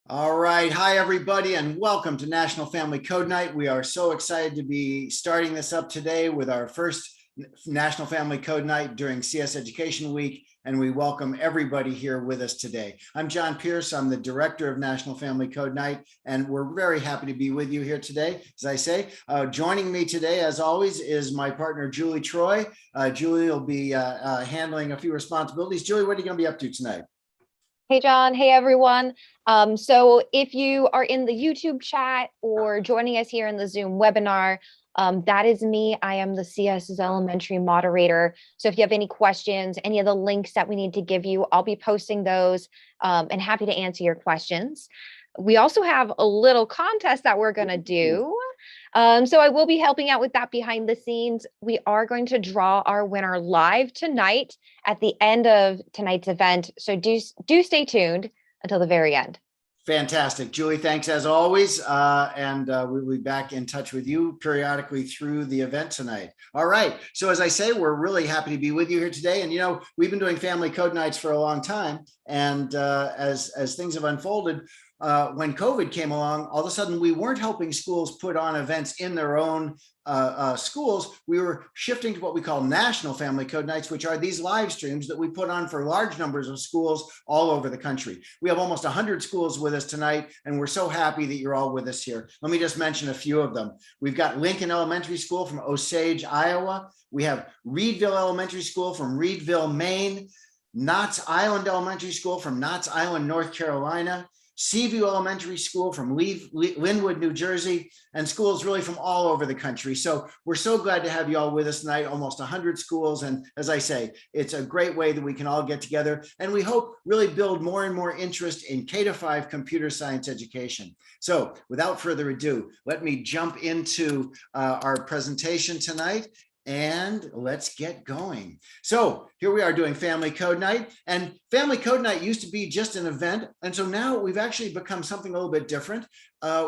All right. Hi, everybody, and welcome to National Family Code Night. We are so excited to be starting this up today with our first National Family Code Night during CS Education Week, and we welcome everybody here with us today. I'm John Pierce. I'm the director of National Family Code Night, and we're very happy to be with you here today. As I say, joining me today, as always, is my partner, Julie Troy. Julie will be handling a few responsibilities. Julie, what are you going to be up to tonight? Hey, John. Hey, everyone. So if you are in the YouTube chat or joining us here in the Zoom webinar, that is me. I am the CS's elementary moderator. So if you have any questions, any of the links that we need to give you, I'll be posting those and happy to answer your questions. We also have a little contest that we're going to do. So I will be helping out with that behind the scenes. We are going to draw our winner live tonight at the end of tonight's event. So do stay tuned until the very end. Fantastic. Julie, thanks as always. We'll be back in touch with you periodically through the event tonight. All right. So as I say, we're really happy to be with you here today. And, we've been doing family code nights for a long time. And as things have unfolded, when COVID came along, all of a sudden we weren't helping schools put on events in their own schools. We were shifting to what we call National Family Code Nights, which are these live streams that we put on for large numbers of schools all over the country. We have almost 100 schools with us tonight, and we're so happy that you're all with us here. Let me just mention a few of them. We've got Lincoln Elementary School from Osage, Iowa. We have Reedville Elementary School from Reedville, Maine. Knott's Island Elementary School from Knott's Island, North Carolina. Seaview Elementary School from Linwood, New Jersey, and schools really from all over the country. So we're so glad to have you all with us tonight, almost 100 schools. And as I say, it's a great way that we can all get together. And we hope really build more and more interest in K-5 computer science education. So without further ado, let me jump into our presentation tonight. And let's get going. So here we are doing Family Code Night, and Family Code Night used to be just an event. And so now we've actually become something a little bit different.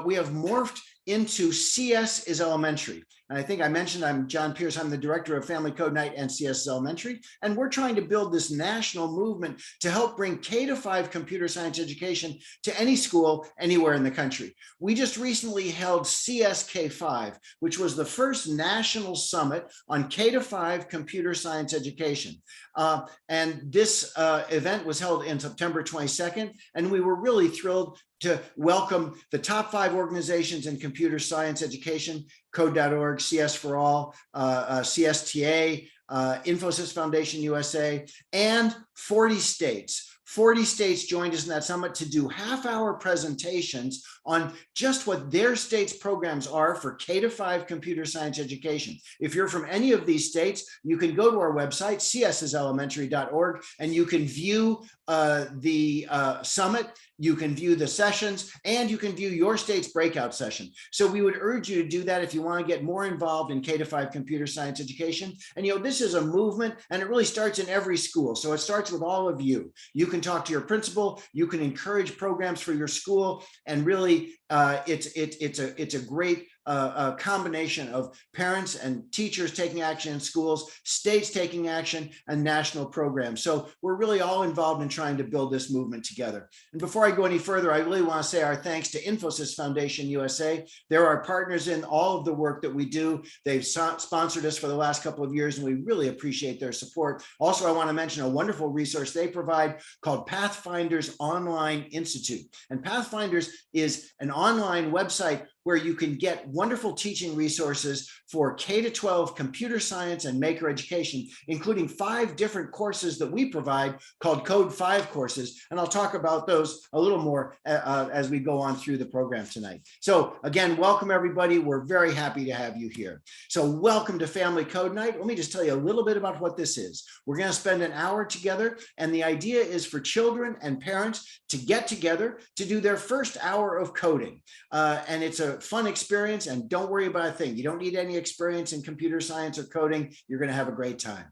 We have morphed into CS is Elementary. And I think I mentioned I'm John Pierce. I'm the director of Family Code Night and CS is Elementary. And we're trying to build this national movement to help bring K-5 computer science education to any school anywhere in the country. We just recently held CSK5, which was the first national summit on K-5 computer science education. And this event was held in September 22nd, and we were really thrilled to welcome the top 5 organizations in computer science education: Code.org, CS for All, CSTA, Infosys Foundation USA, and 40 states. 40 states joined us in that summit to do half-hour presentations on just what their state's programs are for K-5 computer science education. If you're from any of these states, you can go to our website, csiselementary.org, and you can view the summit, you can view the sessions, and you can view your state's breakout session. So we would urge you to do that if you want to get more involved in K-5 computer science education. And this is a movement, and it really starts in every school. So it starts with all of you. You can talk to your principal, you can encourage programs for your school, and really it's a great a combination of parents and teachers taking action in schools, states taking action, and national programs. So we're really all involved in trying to build this movement together. And before I go any further, I really want to say our thanks to Infosys Foundation USA. They're our partners in all of the work that we do. They've sponsored us for the last couple of years, and we really appreciate their support. Also, I want to mention a wonderful resource they provide called Pathfinders Online Institute. And Pathfinders is an online website where you can get wonderful teaching resources for K-12 computer science and maker education, including 5 different courses that we provide called Code 5 courses. And I'll talk about those a little more as we go on through the program tonight. So again, welcome everybody. We're very happy to have you here. So welcome to Family Code Night. Let me just tell you a little bit about what this is. We're going to spend an hour together, and the idea is for children and parents to get together to do their first hour of coding. And it's a fun experience, and don't worry about a thing. You don't need any experience in computer science or coding. You're going to have a great time.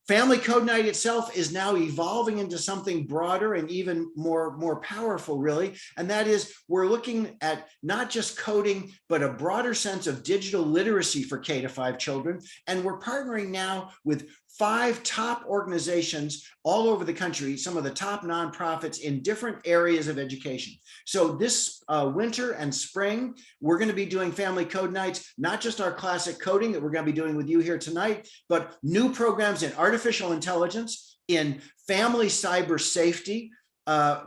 Family Code Night itself is now evolving into something broader and even more powerful, really. And that is, we're looking at not just coding, but a broader sense of digital literacy for K-5 children. And we're partnering now with 5 top organizations all over the country, some of the top nonprofits in different areas of education. So this winter and spring, we're going to be doing family code nights, not just our classic coding that we're going to be doing with you here tonight, but new programs in artificial intelligence, in family cyber safety,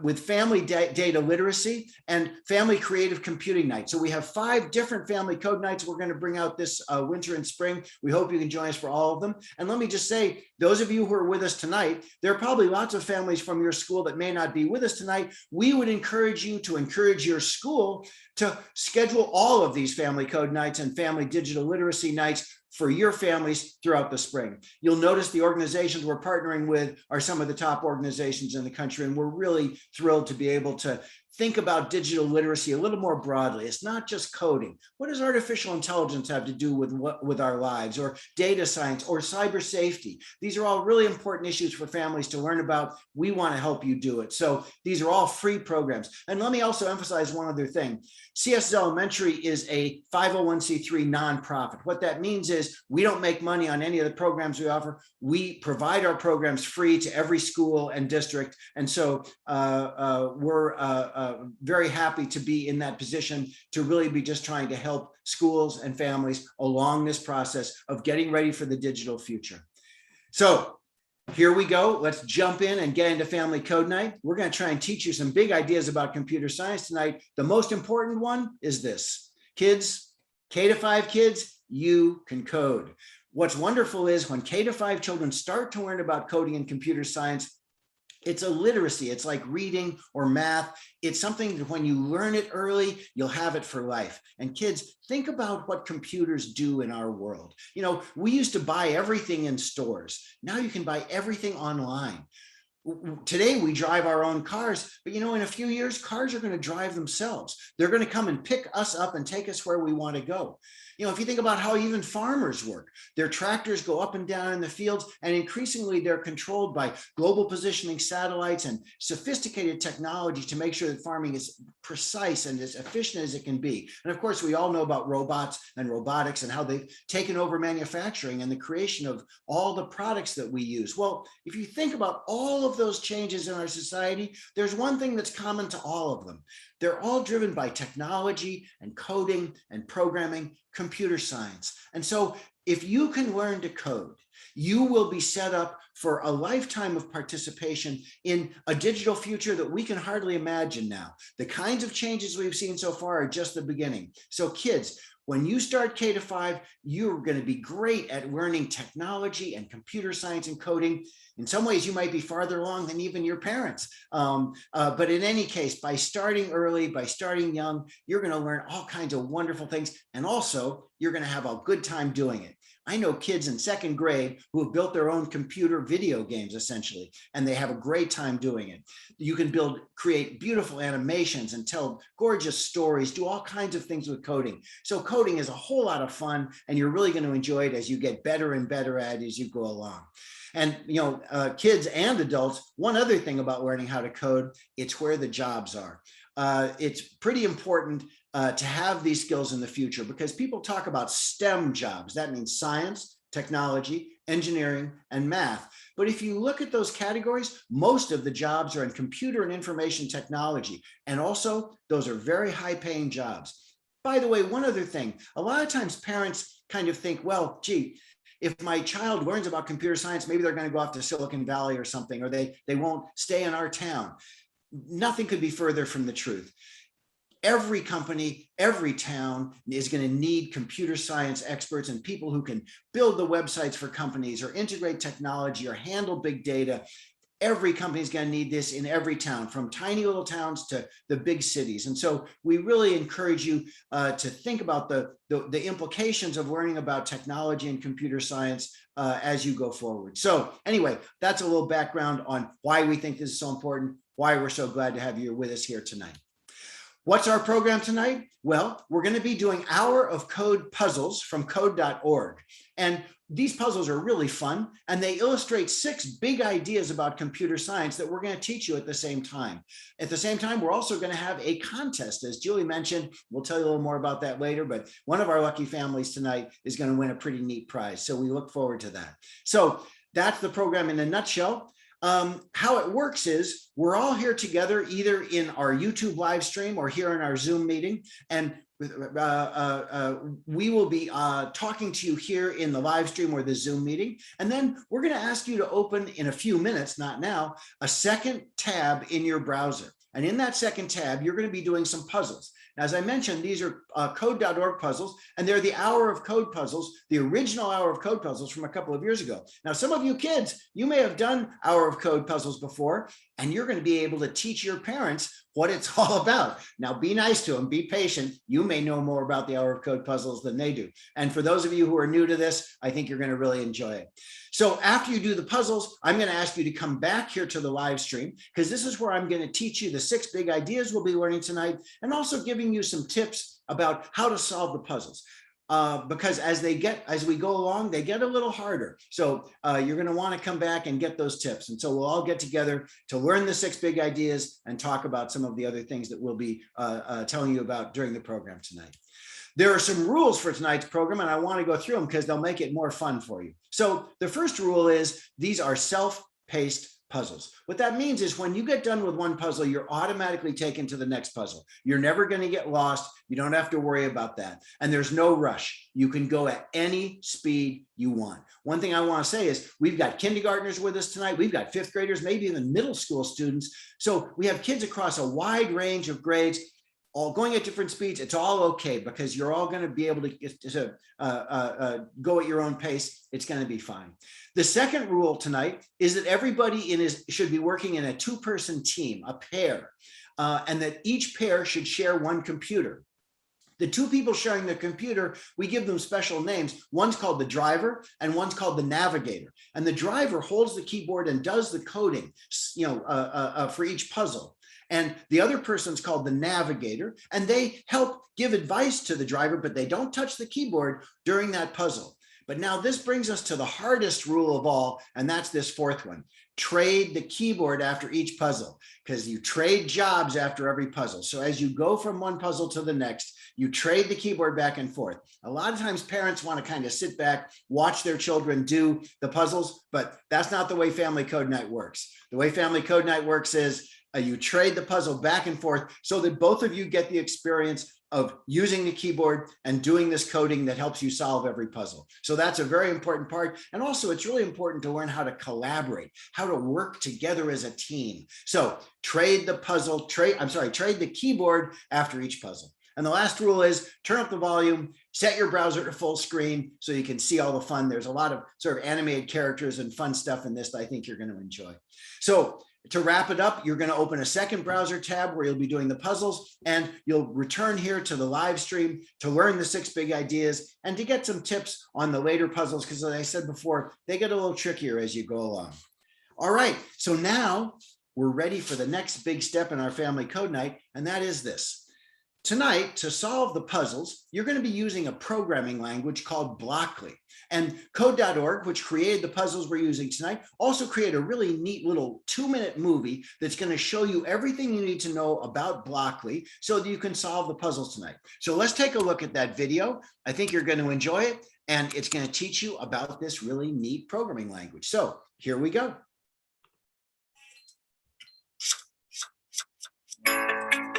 with family data literacy, and family creative computing night. So we have 5 different family code nights we're going to bring out this winter and spring. We hope you can join us for all of them. And let me just say, those of you who are with us tonight, there are probably lots of families from your school that may not be with us tonight. We would encourage you to encourage your school to schedule all of these family code nights and family digital literacy nights for your families throughout the spring. You'll notice the organizations we're partnering with are some of the top organizations in the country, and we're really thrilled to be able to think about digital literacy a little more broadly. It's not just coding. What does artificial intelligence have to do with our lives, or data science, or cyber safety? These are all really important issues for families to learn about. We want to help you do it. So these are all free programs. And let me also emphasize one other thing. CS Elementary is a 501c3 nonprofit. What that means is we don't make money on any of the programs we offer. We provide our programs free to every school and district. And so we're very happy to be in that position to really be just trying to help schools and families along this process of getting ready for the digital future. So here we go. Let's jump in and get into family code night. We're going to try and teach you some big ideas about computer science tonight. The most important one is this: kids, K-5 kids, you can code. What's wonderful is when K-5 children start to learn about coding and computer science, it's a literacy. It's like reading or math. It's something that when you learn it early, you'll have it for life. And kids, think about what computers do in our world. You know, we used to buy everything in stores. Now you can buy everything online. Today we drive our own cars, but you know, in a few years, cars are going to drive themselves. They're going to come and pick us up and take us where we want to go. You know, if you think about how even farmers work, their tractors go up and down in the fields, and increasingly they're controlled by global positioning satellites and sophisticated technology to make sure that farming is precise and as efficient as it can be. And of course, we all know about robots and robotics and how they've taken over manufacturing and the creation of all the products that we use. Well, if you think about all of those changes in our society, there's one thing that's common to all of them. They're all driven by technology and coding and programming, computer science. And so if you can learn to code, you will be set up for a lifetime of participation in a digital future that we can hardly imagine now. The kinds of changes we've seen so far are just the beginning. So kids, when you start K-5, you're going to be great at learning technology and computer science and coding. In some ways, you might be farther along than even your parents. But in any case, by starting early, by starting young, you're going to learn all kinds of wonderful things. And also, you're going to have a good time doing it. I know kids in 2nd grade who have built their own computer video games, essentially, and they have a great time doing it. You can create beautiful animations and tell gorgeous stories, do all kinds of things with coding. So coding is a whole lot of fun, and you're really going to enjoy it as you get better and better at it as you go along. And, you know, kids and adults, one other thing about learning how to code, it's where the jobs are. It's pretty important to have these skills in the future, because people talk about STEM jobs. That means science, technology, engineering, and math. But if you look at those categories, most of the jobs are in computer and information technology. And also, those are very high-paying jobs. By the way, one other thing, a lot of times parents kind of think, well, gee, if my child learns about computer science, maybe they're going to go off to Silicon Valley or something, or they won't stay in our town. Nothing could be further from the truth. Every company, every town is going to need computer science experts and people who can build the websites for companies or integrate technology or handle big data. Every company is going to need this in every town, from tiny little towns to the big cities. And so we really encourage you to think about the implications of learning about technology and computer science as you go forward. So anyway, that's a little background on why we think this is so important, why we're so glad to have you with us here tonight. What's our program tonight? Well, we're going to be doing Hour of Code puzzles from code.org. And these puzzles are really fun, and they illustrate 6 big ideas about computer science that we're going to teach you at the same time. At the same time, we're also going to have a contest. As Julie mentioned, we'll tell you a little more about that later, but one of our lucky families tonight is going to win a pretty neat prize. So we look forward to that. So that's the program in a nutshell. How it works is we're all here together, either in our YouTube live stream or here in our Zoom meeting. And we will be talking to you here in the live stream or the Zoom meeting. And then we're going to ask you to open in a few minutes, not now, a second tab in your browser. And in that second tab, you're going to be doing some puzzles. As I mentioned, these are code.org puzzles, and they're the Hour of Code puzzles, the original Hour of Code puzzles from a couple of years ago. Now, some of you kids, you may have done Hour of Code puzzles before, and you're going to be able to teach your parents what it's all about. Now, be nice to them, be patient. You may know more about the Hour of Code puzzles than they do. And for those of you who are new to this, I think you're going to really enjoy it. So after you do the puzzles, I'm going to ask you to come back here to the live stream, because this is where I'm going to teach you the 6 big ideas we'll be learning tonight, and also giving you some tips about how to solve the puzzles. Because as we go along, they get a little harder. So you're going to want to come back and get those tips. And so we'll all get together to learn the 6 big ideas and talk about some of the other things that we'll be telling you about during the program tonight. There are some rules for tonight's program, and I want to go through them because they'll make it more fun for you. So the first rule is these are self-paced puzzles. What that means is when you get done with one puzzle, you're automatically taken to the next puzzle. You're never going to get lost. You don't have to worry about that. And there's no rush. You can go at any speed you want. One thing I want to say is we've got kindergartners with us tonight. We've got 5th graders, maybe even middle school students. So we have kids across a wide range of grades, all going at different speeds. It's all okay, because you're all going to be able to go at your own pace. It's going to be fine. The second rule tonight is that everybody should be working in a 2-person team, a pair, and that each pair should share one computer. The 2 people sharing the computer, we give them special names. One's called the driver and one's called the navigator. And the driver holds the keyboard and does the coding, for each puzzle. And the other person's called the navigator, and they help give advice to the driver, but they don't touch the keyboard during that puzzle. But now this brings us to the hardest rule of all, and that's this 4th one. Trade the keyboard after each puzzle, because you trade jobs after every puzzle. So as you go from one puzzle to the next, you trade the keyboard back and forth. A lot of times parents want to kind of sit back, watch their children do the puzzles, but that's not the way Family Code Night works. The way Family Code Night works is you trade the puzzle back and forth so that both of you get the experience of using the keyboard and doing this coding that helps you solve every puzzle. So that's a very important part. And also it's really important to learn how to collaborate, how to work together as a team. So trade the keyboard after each puzzle. And the last rule is turn up the volume, set your browser to full screen so you can see all the fun. There's a lot of sort of animated characters and fun stuff in this that I think you're going to enjoy. So to wrap it up, you're going to open a second browser tab where you'll be doing the puzzles, and you'll return here to the live stream to learn the 6 big ideas and to get some tips on the later puzzles, because as I said before, they get a little trickier as you go along. All right, so now we're ready for the next big step in our Family Code Night, and that is this. Tonight, to solve the puzzles, you're going to be using a programming language called Blockly. And Code.org, which created the puzzles we're using tonight, also created a really neat little 2-minute movie that's going to show you everything you need to know about Blockly so that you can solve the puzzles tonight. So let's take a look at that video. I think you're going to enjoy it, and it's going to teach you about this really neat programming language. So here we go.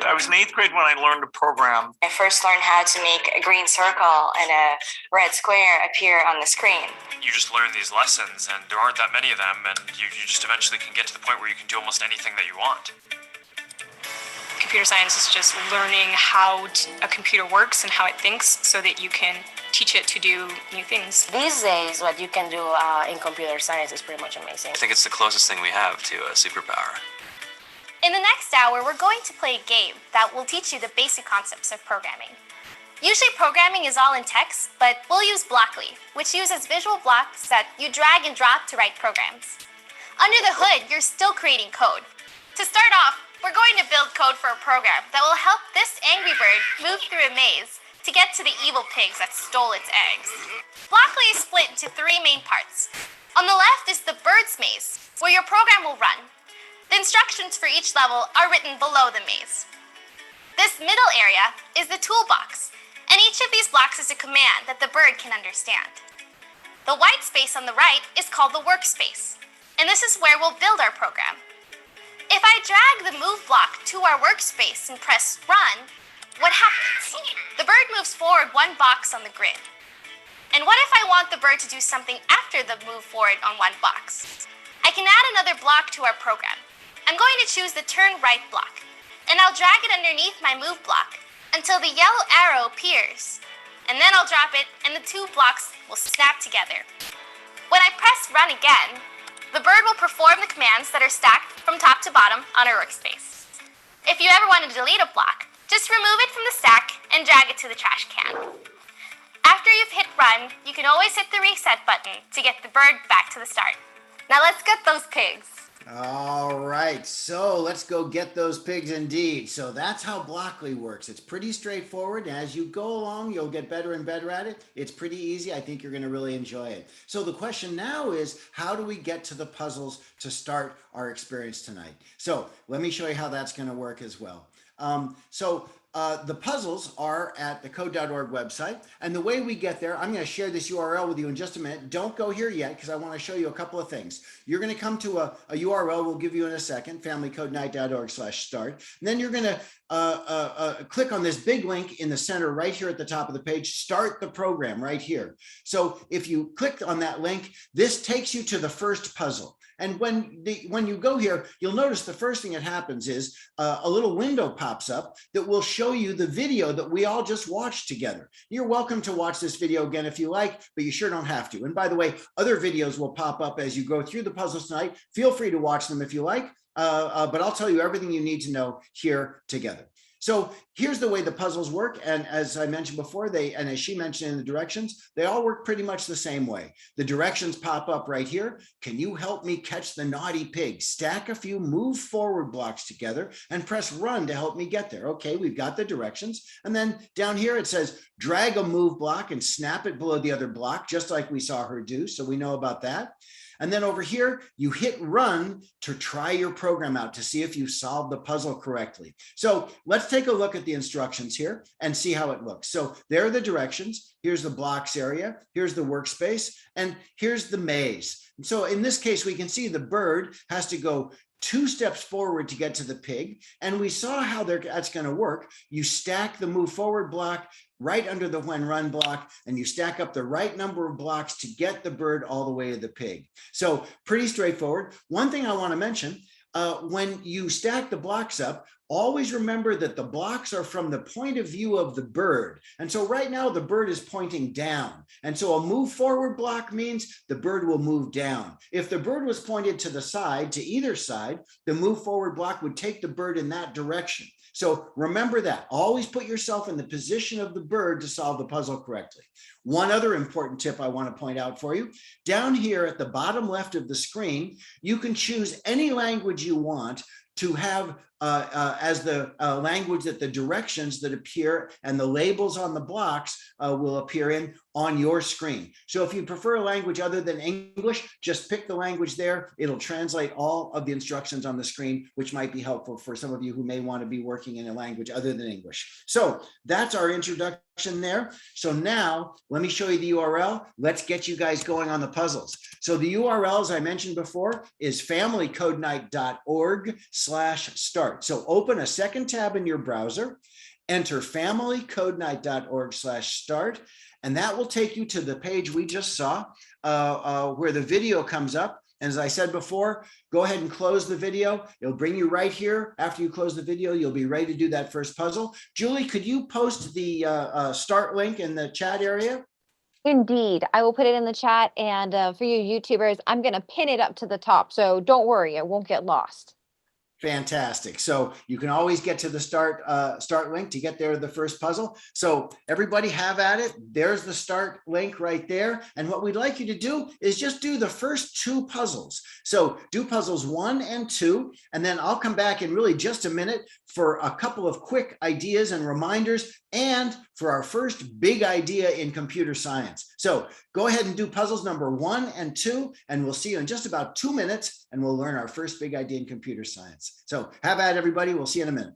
I was in 8th grade when I learned to program. I first learned how to make a green circle and a red square appear on the screen. You just learn these lessons, and there aren't that many of them, and you just eventually can get to the point where you can do almost anything that you want. Computer science is just learning how a computer works and how it thinks so that you can teach it to do new things. These days, what you can do in computer science is pretty much amazing. I think it's the closest thing we have to a superpower. In the next hour, we're going to play a game that will teach you the basic concepts of programming. Usually programming is all in text, but we'll use Blockly, which uses visual blocks that you drag and drop to write programs. Under the hood, you're still creating code. To start off, we're going to build code for a program that will help this angry bird move through a maze to get to the evil pigs that stole its eggs. Blockly is split into 3 main parts. On the left is the bird's maze, where your program will run. The instructions for each level are written below the maze. This middle area is the toolbox, and each of these blocks is a command that the bird can understand. The white space on the right is called the workspace, and this is where we'll build our program. If I drag the move block to our workspace and press run, what happens? The bird moves forward one box on the grid. And what if I want the bird to do something after the move forward on one box? I can add another block to our program. I'm going to choose the turn right block, and I'll drag it underneath my move block until the yellow arrow appears. And then I'll drop it, and the two blocks will snap together. When I press run again, the bird will perform the commands that are stacked from top to bottom on our workspace. If you ever want to delete a block, just remove it from the stack and drag it to the trash can. After you've hit run, you can always hit the reset button to get the bird back to the start. Now let's get those pigs. All right, so let's go get those pigs indeed. So that's how Blockly works. It's pretty straightforward. As you go along, you'll get better and better at it. It's pretty easy. I think you're going to really enjoy it. So the question now is, how do we get to the puzzles to start our experience tonight? So let me show you how that's going to work as well. The puzzles are at the code.org website, and the way we get there, I'm going to share this URL with you in just a minute. Don't go here yet, because I want to show you a couple of things. You're going to come to a URL we'll give you in a second, familycodenight.org/start, and then you're going to click on this big link in the center right here at the top of the page, start the program right here. So if you click on that link, this takes you to the first puzzle. And when you go here, you'll notice the first thing that happens is a little window pops up that will show you the video that we all just watched together. You're welcome to watch this video again if you like, but you sure don't have to. And by the way, other videos will pop up as you go through the puzzles tonight. Feel free to watch them if you like, but I'll tell you everything you need to know here together. So here's the way the puzzles work. And as I mentioned before, and as she mentioned in the directions, they all work pretty much the same way. The directions pop up right here. Can you help me catch the naughty pig? Stack a few move forward blocks together and press run to help me get there. Okay, we've got the directions. And then down here, it says, drag a move block and snap it below the other block, just like we saw her do. So we know about that. And then over here, you hit run to try your program out to see if you solved the puzzle correctly. So let's take a look at the instructions here and see how it looks. So there are the directions. Here's the blocks area. Here's the workspace. And here's the maze. And so in this case, we can see the bird has to go 2 steps forward to get to the pig. And we saw how that's going to work. You stack the move forward block right under the when run block, and you stack up the right number of blocks to get the bird all the way to the pig. So pretty straightforward. One thing I want to mention, when you stack the blocks up, always remember that the blocks are from the point of view of the bird. And so right now the bird is pointing down. And so a move forward block means the bird will move down. If the bird was pointed to the side, to either side, the move forward block would take the bird in that direction. So remember that. Always put yourself in the position of the bird to solve the puzzle correctly. One other important tip I want to point out for you, down here at the bottom left of the screen, you can choose any language you want to have as the language that the directions that appear and the labels on the blocks will appear in on your screen. So if you prefer a language other than English, just pick the language there. It'll translate all of the instructions on the screen, which might be helpful for some of you who may want to be working in a language other than English. So that's our introduction there. So now let me show you the URL. Let's get you guys going on the puzzles. So the URL, as I mentioned before, is familycodenight.org/start. So open a second tab in your browser, enter familycodenight.org/start, and that will take you to the page we just saw where the video comes up. And as I said before, go ahead and close the video. It'll bring you right here. After you close the video, you'll be ready to do that first puzzle. Julie, could you post the start link in the chat area? Indeed, I will put it in the chat. And for you YouTubers, I'm going to pin it up to the top. So don't worry, it won't get lost. Fantastic. So you can always get to the start link to get there to the first puzzle. So everybody have at it. There's the start link right there. And what we'd like you to do is just do the first 2 puzzles. So do puzzles 1 and 2, and then I'll come back in really just a minute for a couple of quick ideas and reminders and for our first big idea in computer science. So go ahead and do puzzles number 1 and 2, and we'll see you in just about 2 minutes, and we'll learn our first big idea in computer science. So have at it, everybody. We'll see you in a minute.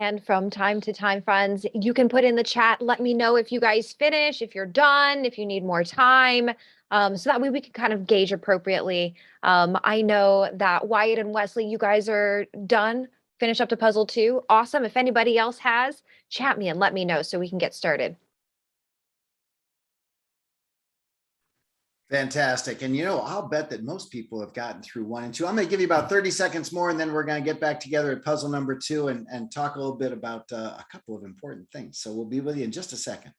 And from time to time, friends, you can put in the chat, let me know if you guys finish, if you're done, if you need more time, so that way we can kind of gauge appropriately. I know that Wyatt and Wesley, you guys are done, finish up to puzzle 2. Awesome. If anybody else has, chat me and let me know so we can get started. Fantastic. And I'll bet that most people have gotten through 1 and 2. I'm going to give you about 30 seconds more, and then we're going to get back together at puzzle number 2 and talk a little bit about a couple of important things. So we'll be with you in just a second.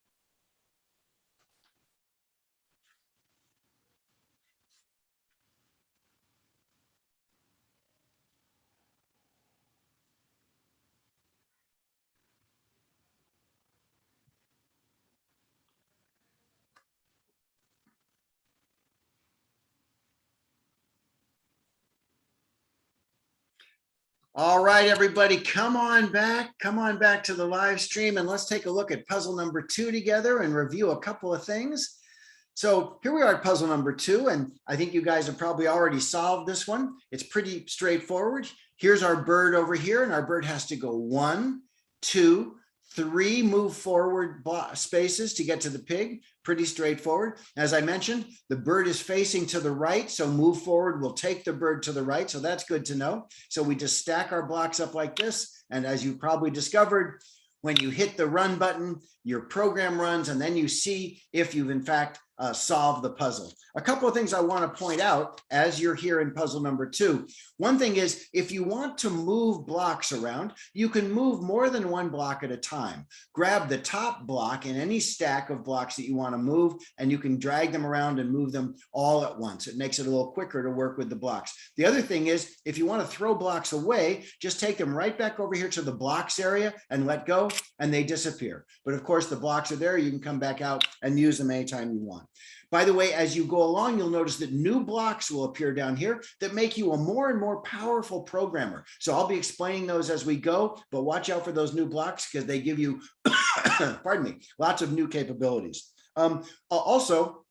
All right, everybody, come on back to the live stream, and let's take a look at puzzle number 2 together and review a couple of things. So here we are at puzzle number 2, and I think you guys have probably already solved this one. It's pretty straightforward. Here's our bird over here, and our bird has to go 1, 2, 3 move forward spaces to get to the pig. Pretty straightforward. As I mentioned, the bird is facing to the right, so move forward will take the bird to the right, so that's good to know. So we just stack our blocks up like this, and as you probably discovered, when you hit the run button, your program runs, and then you see if you've in fact solved the puzzle. A couple of things I want to point out as you're here in puzzle number 2. One thing is, if you want to move blocks around, you can move more than one block at a time. Grab the top block in any stack of blocks that you want to move, and you can drag them around and move them all at once. It makes it a little quicker to work with the blocks. The other thing is, if you want to throw blocks away, just take them right back over here to the blocks area and let go, and they disappear. But of course, the blocks are there. You can come back out and use them anytime you want. By the way, as you go along, you'll notice that new blocks will appear down here that make you a more and more powerful programmer. So I'll be explaining those as we go, but watch out for those new blocks because they give you, pardon me, lots of new capabilities. Also,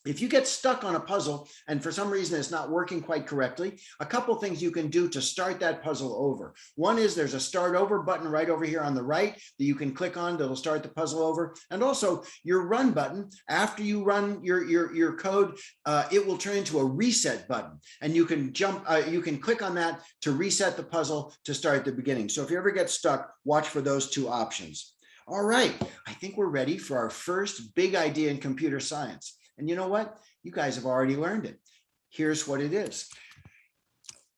if you get stuck on a puzzle and for some reason it's not working quite correctly, a couple things you can do to start that puzzle over. One is there's a start over button right over here on the right that you can click on that'll start the puzzle over. And also your run button, after you run your code, it will turn into a reset button. And you can you can click on that to reset the puzzle to start at the beginning. So if you ever get stuck, watch for those two options. All right, I think we're ready for our first big idea in computer science. And you know what? You guys have already learned it. Here's what it is.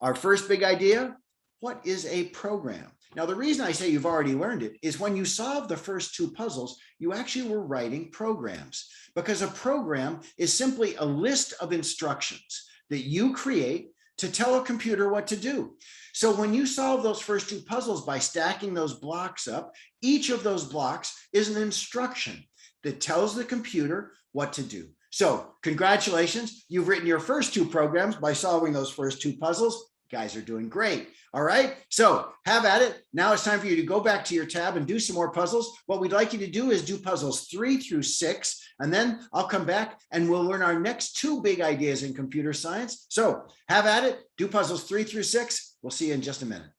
Our first big idea, what is a program? Now, the reason I say you've already learned it is when you solved the first 2 puzzles, you actually were writing programs, because a program is simply a list of instructions that you create to tell a computer what to do. So when you solve those first 2 puzzles by stacking those blocks up, each of those blocks is an instruction that tells the computer what to do. So congratulations, you've written your first 2 programs by solving those first 2 puzzles. You guys are doing great. All right, so have at it. Now it's time for you to go back to your tab and do some more puzzles. What we'd like you to do is do puzzles 3 through 6, and then I'll come back and we'll learn our next 2 big ideas in computer science. So have at it, do puzzles 3 through 6. We'll see you in just a minute.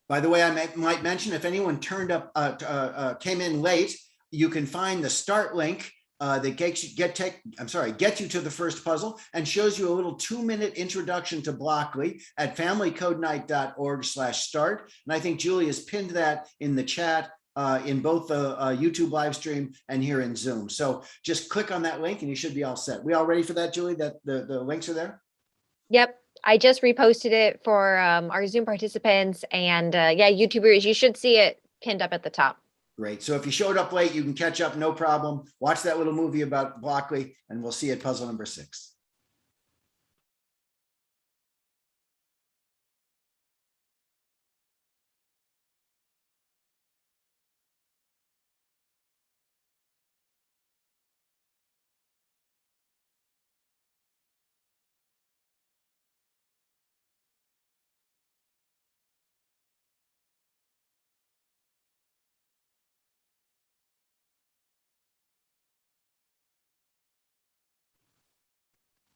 By the way, I might mention, if anyone came in late, you can find the start link that gets you to the first puzzle and shows you a little 2-minute introduction to Blockly at familycodenite.org/start. And I think Julie has pinned that in the chat in both the YouTube live stream and here in Zoom. So just click on that link and you should be all set. We all ready for that, Julie? That the links are there? Yep. I just reposted it for our Zoom participants, and yeah, YouTubers, you should see it pinned up at the top. Great. So if you showed up late, you can catch up, no problem. Watch that little movie about Blockly, and we'll see you at puzzle number 6.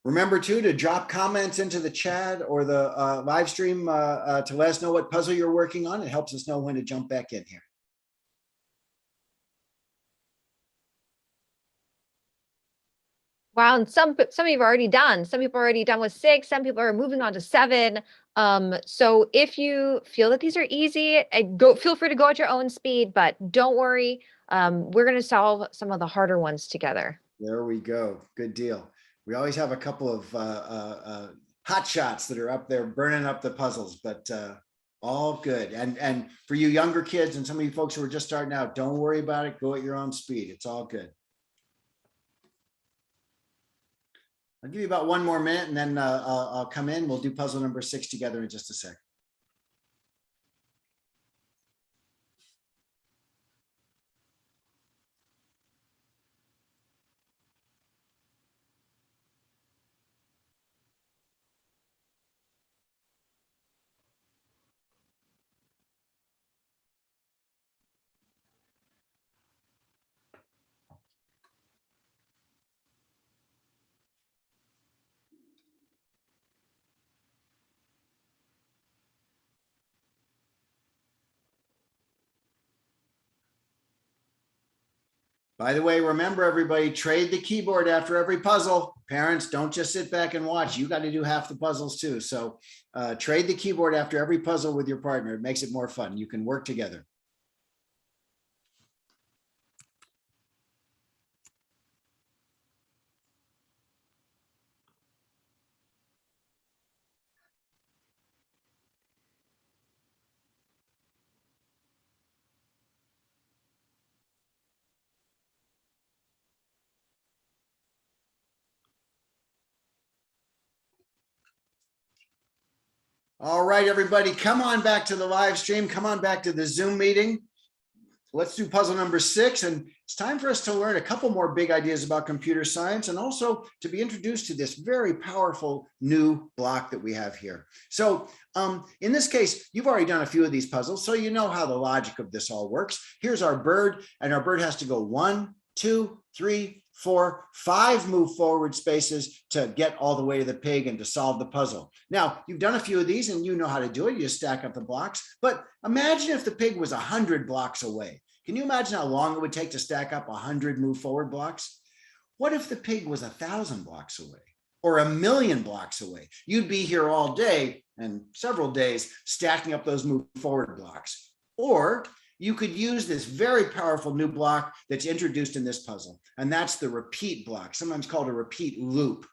Remember too to drop comments into the chat or the live stream to let us know what puzzle you're working on. It helps us know when to jump back in here. Wow, and some people have already done. Some people are already done with 6. Some people are moving on to 7. So if you feel that these are easy, feel free to go at your own speed, but don't worry. We're going to solve some of the harder ones together. There we go. Good deal. We always have a couple of hot shots that are up there burning up the puzzles, but all good. And for you younger kids and some of you folks who are just starting out, don't worry about it. Go at your own speed. It's all good. I'll give you about 1 more minute and then I'll come in. We'll do puzzle number 6 together in just a sec. By the way, remember everybody, trade the keyboard after every puzzle. Parents, don't just sit back and watch. You got to do half the puzzles too. So trade the keyboard after every puzzle with your partner. It makes it more fun. You can work together. All right, everybody, come on back to the live stream. Come on back to the Zoom meeting. Let's do puzzle number 6. And it's time for us to learn a couple more big ideas about computer science and also to be introduced to this very powerful new block that we have here. So in this case, you've already done a few of these puzzles, so you know how the logic of this all works. Here's our bird, and our bird has to go 1, 2, 3, 4, 5 move forward spaces to get all the way to the pig and to solve the puzzle. Now, you've done a few of these and you know how to do it. You just stack up the blocks. But imagine if the pig was 100 blocks away. Can you imagine how long it would take to stack up 100 move forward blocks? What if the pig was 1,000 blocks away or 1,000,000 blocks away? You'd be here all day and several days stacking up those move forward blocks. Or you could use this very powerful new block that's introduced in this puzzle, and that's the repeat block, sometimes called a repeat loop.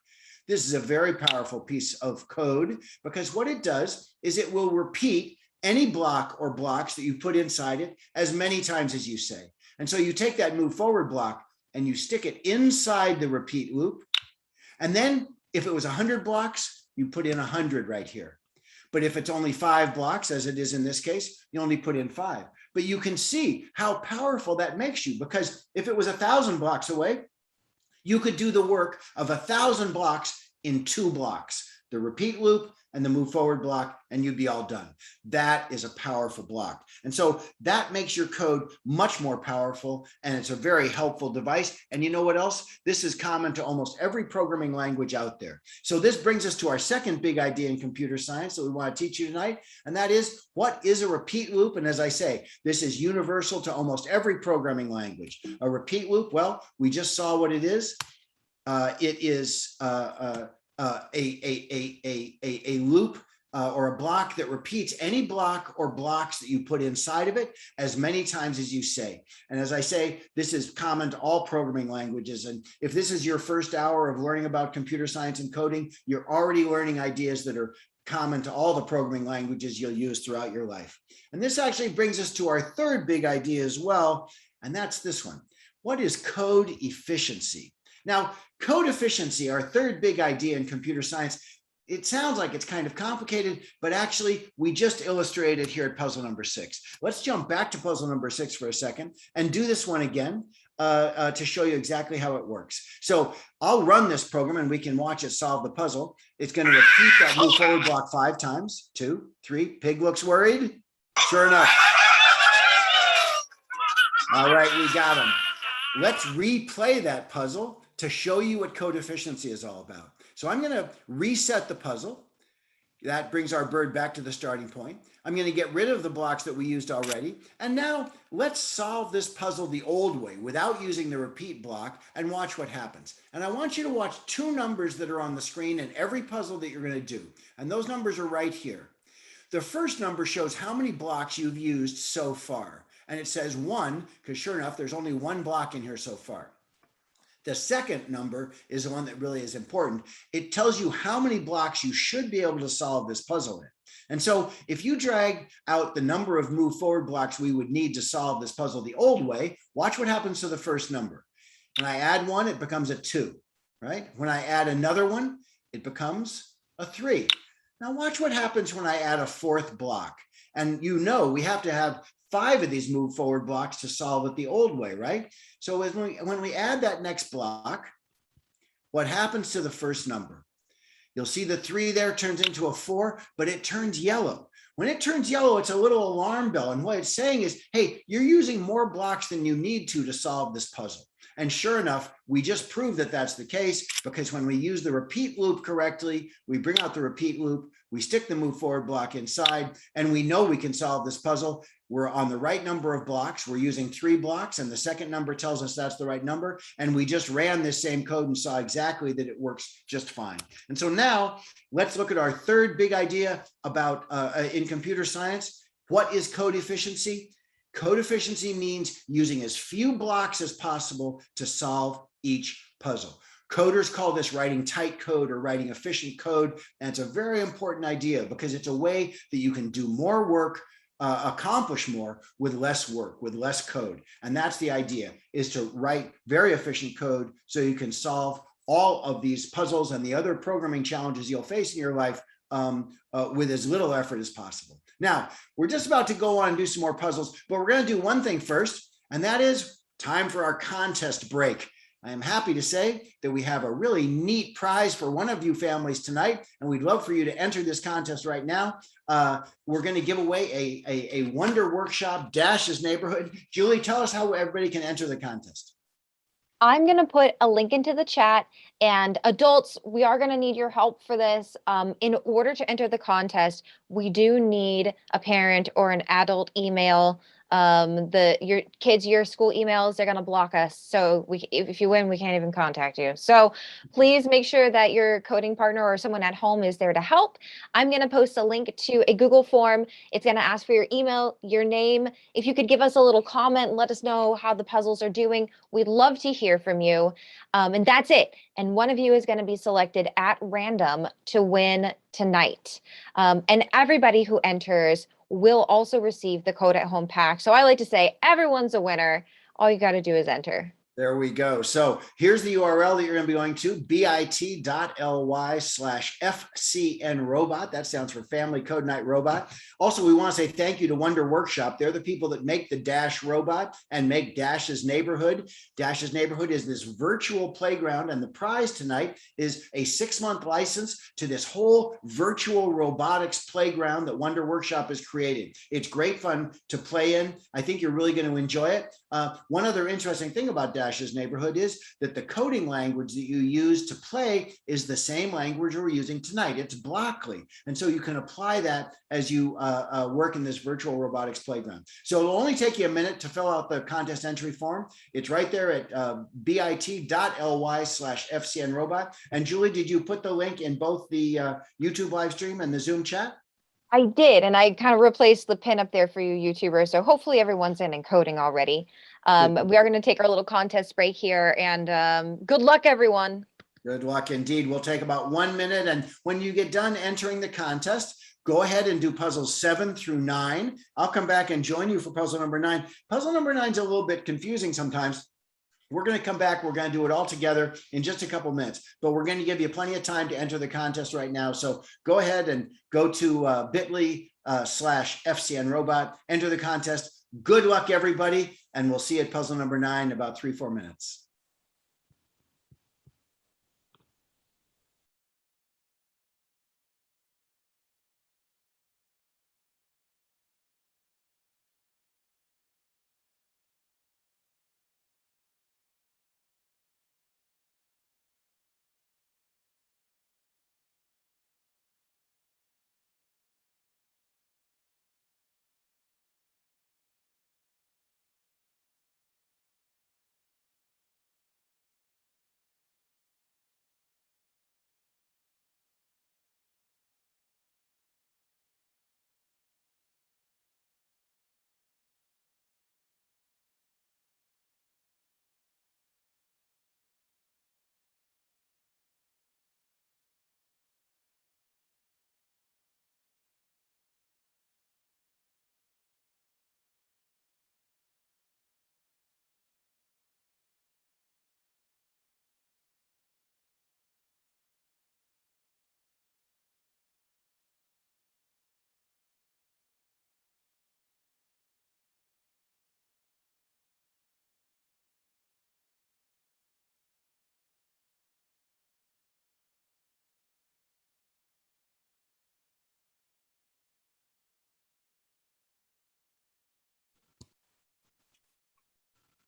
This is a very powerful piece of code because what it does is it will repeat any block or blocks that you put inside it as many times as you say. And so you take that move forward block and you stick it inside the repeat loop. And then if it was 100 blocks, you put in 100 right here. But if it's only 5 blocks, as it is in this case, you only put in 5. But you can see how powerful that makes you, because if it was 1,000 blocks away, you could do the work of 1,000 blocks in 2 blocks, the repeat loop and the move forward block, and you'd be all done. That is a powerful block. And so that makes your code much more powerful, and it's a very helpful device. And you know what else? This is common to almost every programming language out there. So this brings us to our second big idea in computer science that we want to teach you tonight, and that is, what is a repeat loop? And as I say, this is universal to almost every programming language. A repeat loop, well, we just saw what it is. It is a loop or a block that repeats any block or blocks that you put inside of it as many times as you say. And as I say, this is common to all programming languages. And if this is your first hour of learning about computer science and coding, you're already learning ideas that are common to all the programming languages you'll use throughout your life. And this actually brings us to our third big idea as well, and that's this one. What is code efficiency? Now, code efficiency, our third big idea in computer science, it sounds like it's kind of complicated, but actually we just illustrated here at puzzle number 6. Let's jump back to puzzle number 6 for a second and do this one again to show you exactly how it works. So I'll run this program and we can watch it solve the puzzle. It's going to repeat that move forward block 5 times. 2, 3, pig looks worried. Sure enough. All right, we got him. Let's replay that puzzle to show you what code efficiency is all about. So I'm going to reset the puzzle. That brings our bird back to the starting point. I'm going to get rid of the blocks that we used already. And now let's solve this puzzle the old way without using the repeat block and watch what happens. And I want you to watch two numbers that are on the screen in every puzzle that you're going to do. And those numbers are right here. The first number shows how many blocks you've used so far. And it says 1, because sure enough, there's only 1 block in here so far. The second number is the one that really is important. It tells you how many blocks you should be able to solve this puzzle in. And so if you drag out the number of move forward blocks we would need to solve this puzzle the old way, watch what happens to the first number. When I add 1, it becomes a 2, right? When I add another one, it becomes a 3. Now watch what happens when I add a 4th block. And you know we have to have 5 of these move forward blocks to solve it the old way, right? So when we add that next block, what happens to the first number? You'll see the 3 there turns into a 4, but it turns yellow. When it turns yellow, it's a little alarm bell. And what it's saying is, hey, you're using more blocks than you need to solve this puzzle. And sure enough, we just proved that that's the case, because when we use the repeat loop correctly, we bring out the repeat loop, we stick the move forward block inside, and we know we can solve this puzzle. We're on the right number of blocks. We're using 3 blocks, and the second number tells us that's the right number. And we just ran this same code and saw exactly that it works just fine. And so now let's look at our third big idea about in computer science. What is code efficiency? Code efficiency means using as few blocks as possible to solve each puzzle. Coders call this writing tight code or writing efficient code. And it's a very important idea because it's a way that you can do more work, accomplish more with less work, with less code. And that's the idea, is to write very efficient code so you can solve all of these puzzles and the other programming challenges you'll face in your life with as little effort as possible. Now, we're just about to go on and do some more puzzles, but we're going to do one thing first, and that is time for our contest break. I am happy to say that we have a really neat prize for one of you families tonight, and we'd love for you to enter this contest right now. We're going to give away a Wonder Workshop Dash's Neighborhood. Julie, tell us how everybody can enter the contest. I'm going to put a link into the chat, and adults, we are going to need your help for this. In order to enter the contest, we do need a parent or an adult email. Your kids, your school emails, they're going to block us. So if you win, we can't even contact you. So please make sure that your coding partner or someone at home is there to help. I'm going to post a link to a Google form. It's going to ask for your email, your name. If you could give us a little comment and let us know how the puzzles are doing, we'd love to hear from you. And that's it. And one of you is going to be selected at random to win tonight. And everybody who enters will also receive the Code at Home pack. So I like to say everyone's a winner. All you got to do is enter. There we go. So here's the URL that you're going to be going to, bit.ly/FCN Robot. That stands for Family Code Night Robot. Also, we want to say thank you to Wonder Workshop. They're the people that make the Dash robot and make Dash's Neighborhood. Dash's Neighborhood is this virtual playground, and the prize tonight is a 6-month license to this whole virtual robotics playground that Wonder Workshop has created. It's great fun to play in. I think you're really going to enjoy it. One other interesting thing about Dash's Neighborhood is that the coding language that you use to play is the same language we're using tonight. It's Blockly. And so you can apply that as you work in this virtual robotics playground. So it'll only take you a minute to fill out the contest entry form. It's right there at bit.ly/FCNRobot. And Julie, did you put the link in both the YouTube live stream and the Zoom chat? I did, and I kind of replaced the pin up there for you YouTubers. So hopefully everyone's in coding already. We are going to take our little contest break here, and good luck, everyone. Good luck indeed. We'll take about 1 minute. And when you get done entering the contest, go ahead and do puzzles 7 through 9. I'll come back and join you for puzzle number 9. Puzzle number 9 is a little bit confusing sometimes. We're going to come back. We're going to do it all together in just a couple minutes, but we're going to give you plenty of time to enter the contest right now. So go ahead and go to bit.ly/FCNRobot, enter the contest. Good luck, everybody. And we'll see you at puzzle number 9 in about 3-4 minutes.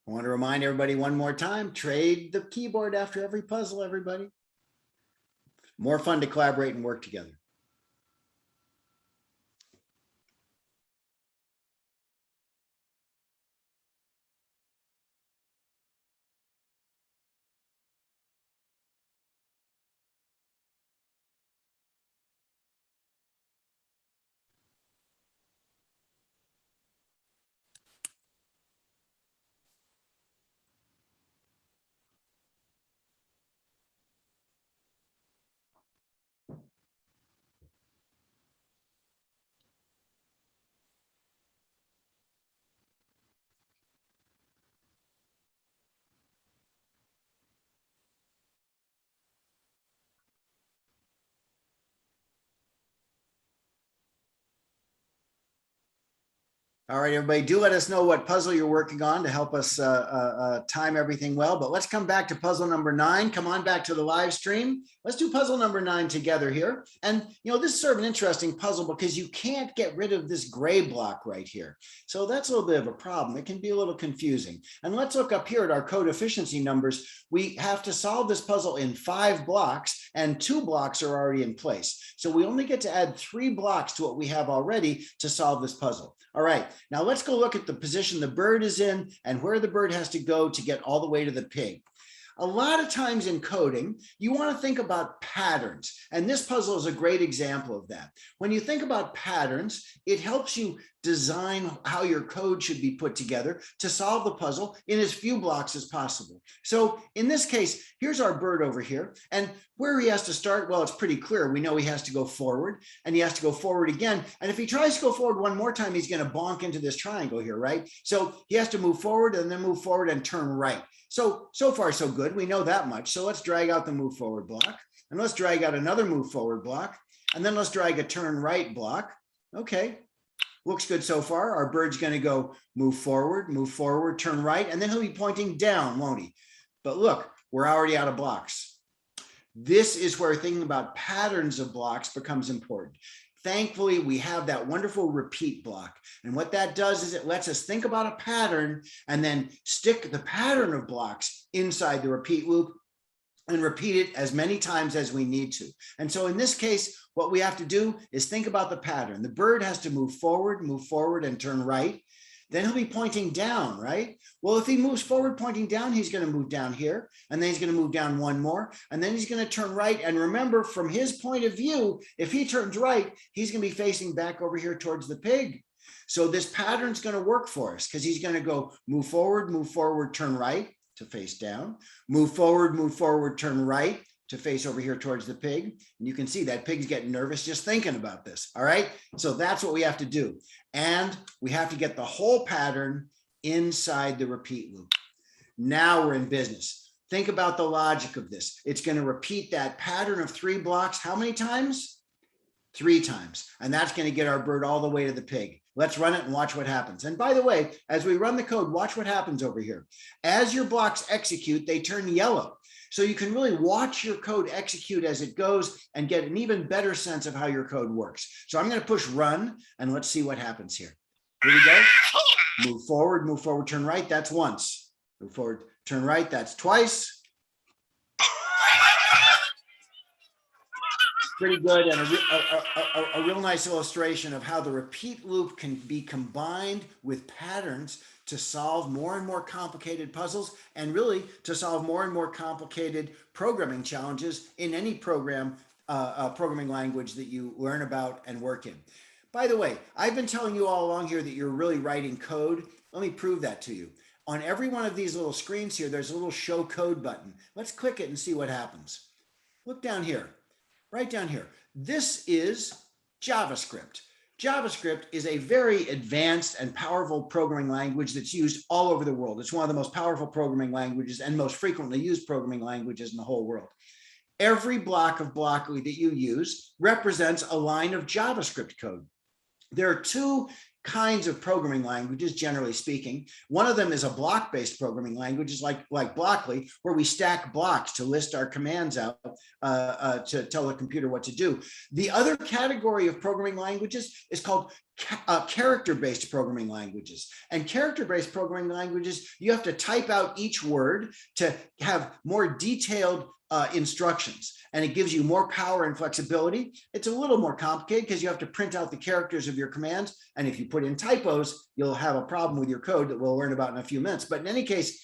I want to remind everybody one more time, trade the keyboard after every puzzle, everybody. More fun to collaborate and work together. All right, everybody, do let us know what puzzle you're working on to help us time everything well. But let's come back to puzzle number 9. Come on back to the live stream. Let's do puzzle number 9 together here. And, you know, this is sort of an interesting puzzle because you can't get rid of this gray block right here. So that's a little bit of a problem. It can be a little confusing. And let's look up here at our code efficiency numbers. We have to solve this puzzle in 5 blocks, and 2 blocks are already in place. So we only get to add 3 blocks to what we have already to solve this puzzle. All right, now let's go look at the position the bird is in and where the bird has to go to get all the way to the pig. A lot of times in coding, you want to think about patterns, and this puzzle is a great example of that. When you think about patterns, it helps you design how your code should be put together to solve the puzzle in as few blocks as possible. So in this case, here's our bird over here, and where he has to start, well, it's pretty clear. We know he has to go forward, and he has to go forward again. And if he tries to go forward one more time, he's going to bonk into this triangle here, right? So he has to move forward and then move forward and turn right. So far, so good. We know that much. So let's drag out the move forward block, and let's drag out another move forward block, and then let's drag a turn right block. Okay, looks good so far. Our bird's going to go move forward, turn right, and then he'll be pointing down, won't he? But look, we're already out of blocks. This is where thinking about patterns of blocks becomes important. Thankfully, we have that wonderful repeat block. And what that does is it lets us think about a pattern and then stick the pattern of blocks inside the repeat loop and repeat it as many times as we need to. And so in this case, what we have to do is think about the pattern. The bird has to move forward and turn right. Then he'll be pointing down, right? Well, if he moves forward pointing down, he's going to move down here, and then he's going to move down one more, and then he's going to turn right. And remember, from his point of view, if he turns right, he's going to be facing back over here towards the pig. So this pattern's going to work for us because he's going to go move forward, turn right to face down, move forward, turn right to face over here towards the pig. And you can see that pig's getting nervous just thinking about this. All right. So that's what we have to do. And we have to get the whole pattern inside the repeat loop. Now we're in business. Think about the logic of this. It's going to repeat that pattern of 3 blocks. How many times? 3 times. And that's going to get our bird all the way to the pig. Let's run it and watch what happens. And by the way, as we run the code, watch what happens over here. As your blocks execute, they turn yellow. So you can really watch your code execute as it goes and get an even better sense of how your code works. So I'm going to push run and let's see what happens here. Here we go. Move forward, turn right. That's once. Move forward, turn right. That's twice. Pretty good, and a real nice illustration of how the repeat loop can be combined with patterns to solve more and more complicated puzzles, and really to solve more and more complicated programming challenges in any programming language that you learn about and work in. By the way, I've been telling you all along here that you're really writing code. Let me prove that to you. On every one of these little screens here, there's a little show code button. Let's click it and see what happens. Look down here. Right down here. This is JavaScript. JavaScript is a very advanced and powerful programming language that's used all over the world. It's one of the most powerful programming languages and most frequently used programming languages in the whole world. Every block of Blockly that you use represents a line of JavaScript code. There are 2 kinds of programming languages, generally speaking. One of them is a block-based programming language, is like Blockly, where we stack blocks to list our commands out to tell the computer what to do. The other category of programming languages is called character-based programming languages. And character-based programming languages, you have to type out each word to have more detailed instructions, and it gives you more power and flexibility. It's a little more complicated because you have to print out the characters of your commands, and if you put in typos, you'll have a problem with your code that we'll learn about in a few minutes. But in any case,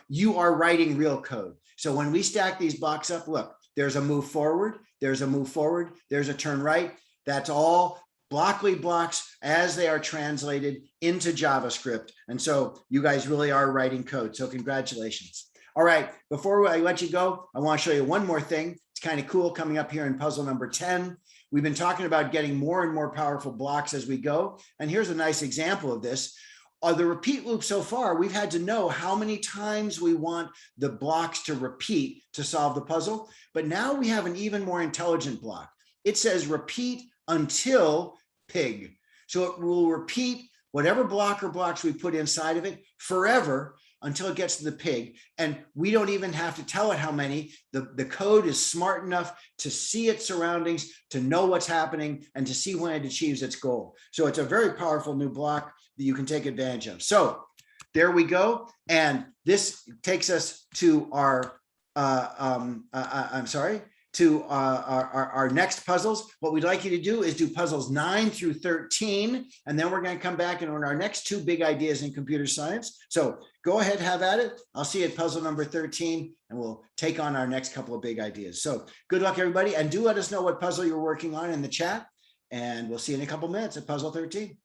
you are writing real code. So when we stack these blocks up, look, there's a move forward, there's a move forward, there's a turn right. That's all Blockly blocks as they are translated into JavaScript. And so you guys really are writing code. So congratulations. All right, before I let you go, I want to show you one more thing. It's kind of cool coming up here in puzzle number 10. We've been talking about getting more and more powerful blocks as we go. And here's a nice example of this. The repeat loop so far, we've had to know how many times we want the blocks to repeat to solve the puzzle. But now we have an even more intelligent block. It says repeat until pig. So it will repeat whatever block or blocks we put inside of it forever until it gets to the pig. And we don't even have to tell it how many. The code is smart enough to see its surroundings, to know what's happening, and to see when it achieves its goal. So it's a very powerful new block that you can take advantage of. So there we go. And this takes us to our, to our next puzzles. What we'd like you to do is do puzzles 9 through 13, and then we're going to come back and learn our next 2 big ideas in computer science. So go ahead, have at it. I'll see you at puzzle number 13, and we'll take on our next couple of big ideas. So good luck, everybody, and do let us know what puzzle you're working on in the chat, and we'll see you in a couple minutes at puzzle 13.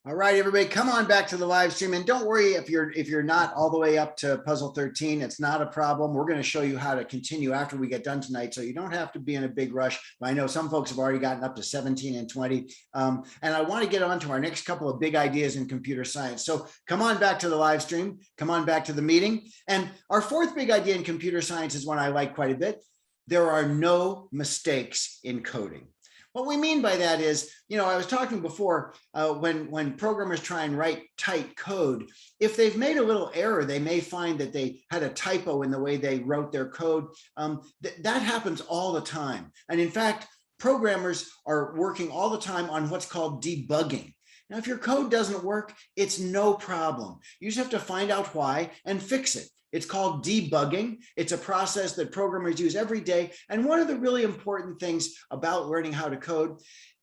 All right, everybody, come on back to the live stream, and don't worry if you're not all the way up to puzzle 13. It's not a problem. We're going to show you how to continue after we get done tonight, so you don't have to be in a big rush. I know some folks have already gotten up to 17 and 20, and I want to get on to our next couple of big ideas in computer science. So come on back to the live stream. Come on back to the meeting. And our fourth big idea in computer science is one I like quite a bit. There are no mistakes in coding. What we mean by that is, I was talking before, when programmers try and write tight code, if they've made a little error, they may find that they had a typo in the way they wrote their code. That happens all the time. And in fact, programmers are working all the time on what's called debugging. Now, if your code doesn't work, it's no problem. You just have to find out why and fix it. It's called debugging. It's a process that programmers use every day. And one of the really important things about learning how to code,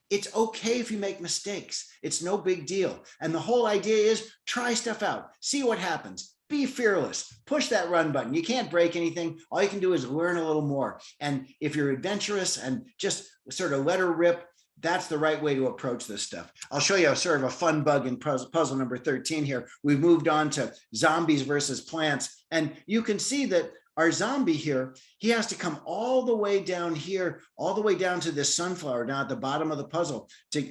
it's okay if you make mistakes. It's no big deal. And the whole idea is try stuff out, see what happens. Be fearless, push that run button. You can't break anything. All you can do is learn a little more. And if you're adventurous and just sort of let her rip, that's the right way to approach this stuff. I'll show you sort of a fun bug in puzzle number 13 here. We've moved on to zombies versus plants. And you can see that our zombie here, he has to come all the way down here, all the way down to this sunflower down at the bottom of the puzzle to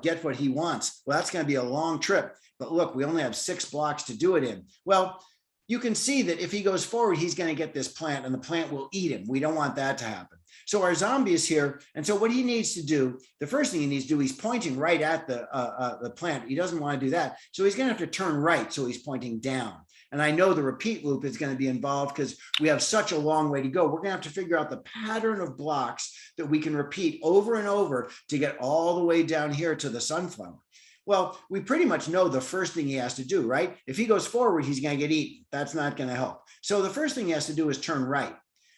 get what he wants. Well, that's going to be a long trip. But look, we only have 6 blocks to do it in. Well, you can see that if he goes forward, he's going to get this plant and the plant will eat him. We don't want that to happen. So our zombie is here. And so what he needs to do, the first thing he needs to do, he's pointing right at the plant. He doesn't want to do that. So he's going to have to turn right. So he's pointing down. And I know the repeat loop is going to be involved because we have such a long way to go. We're going to have to figure out the pattern of blocks that we can repeat over and over to get all the way down here to the sunflower. Well, we pretty much know the first thing he has to do, right? If he goes forward, he's going to get eaten. That's not going to help. So the first thing he has to do is turn right.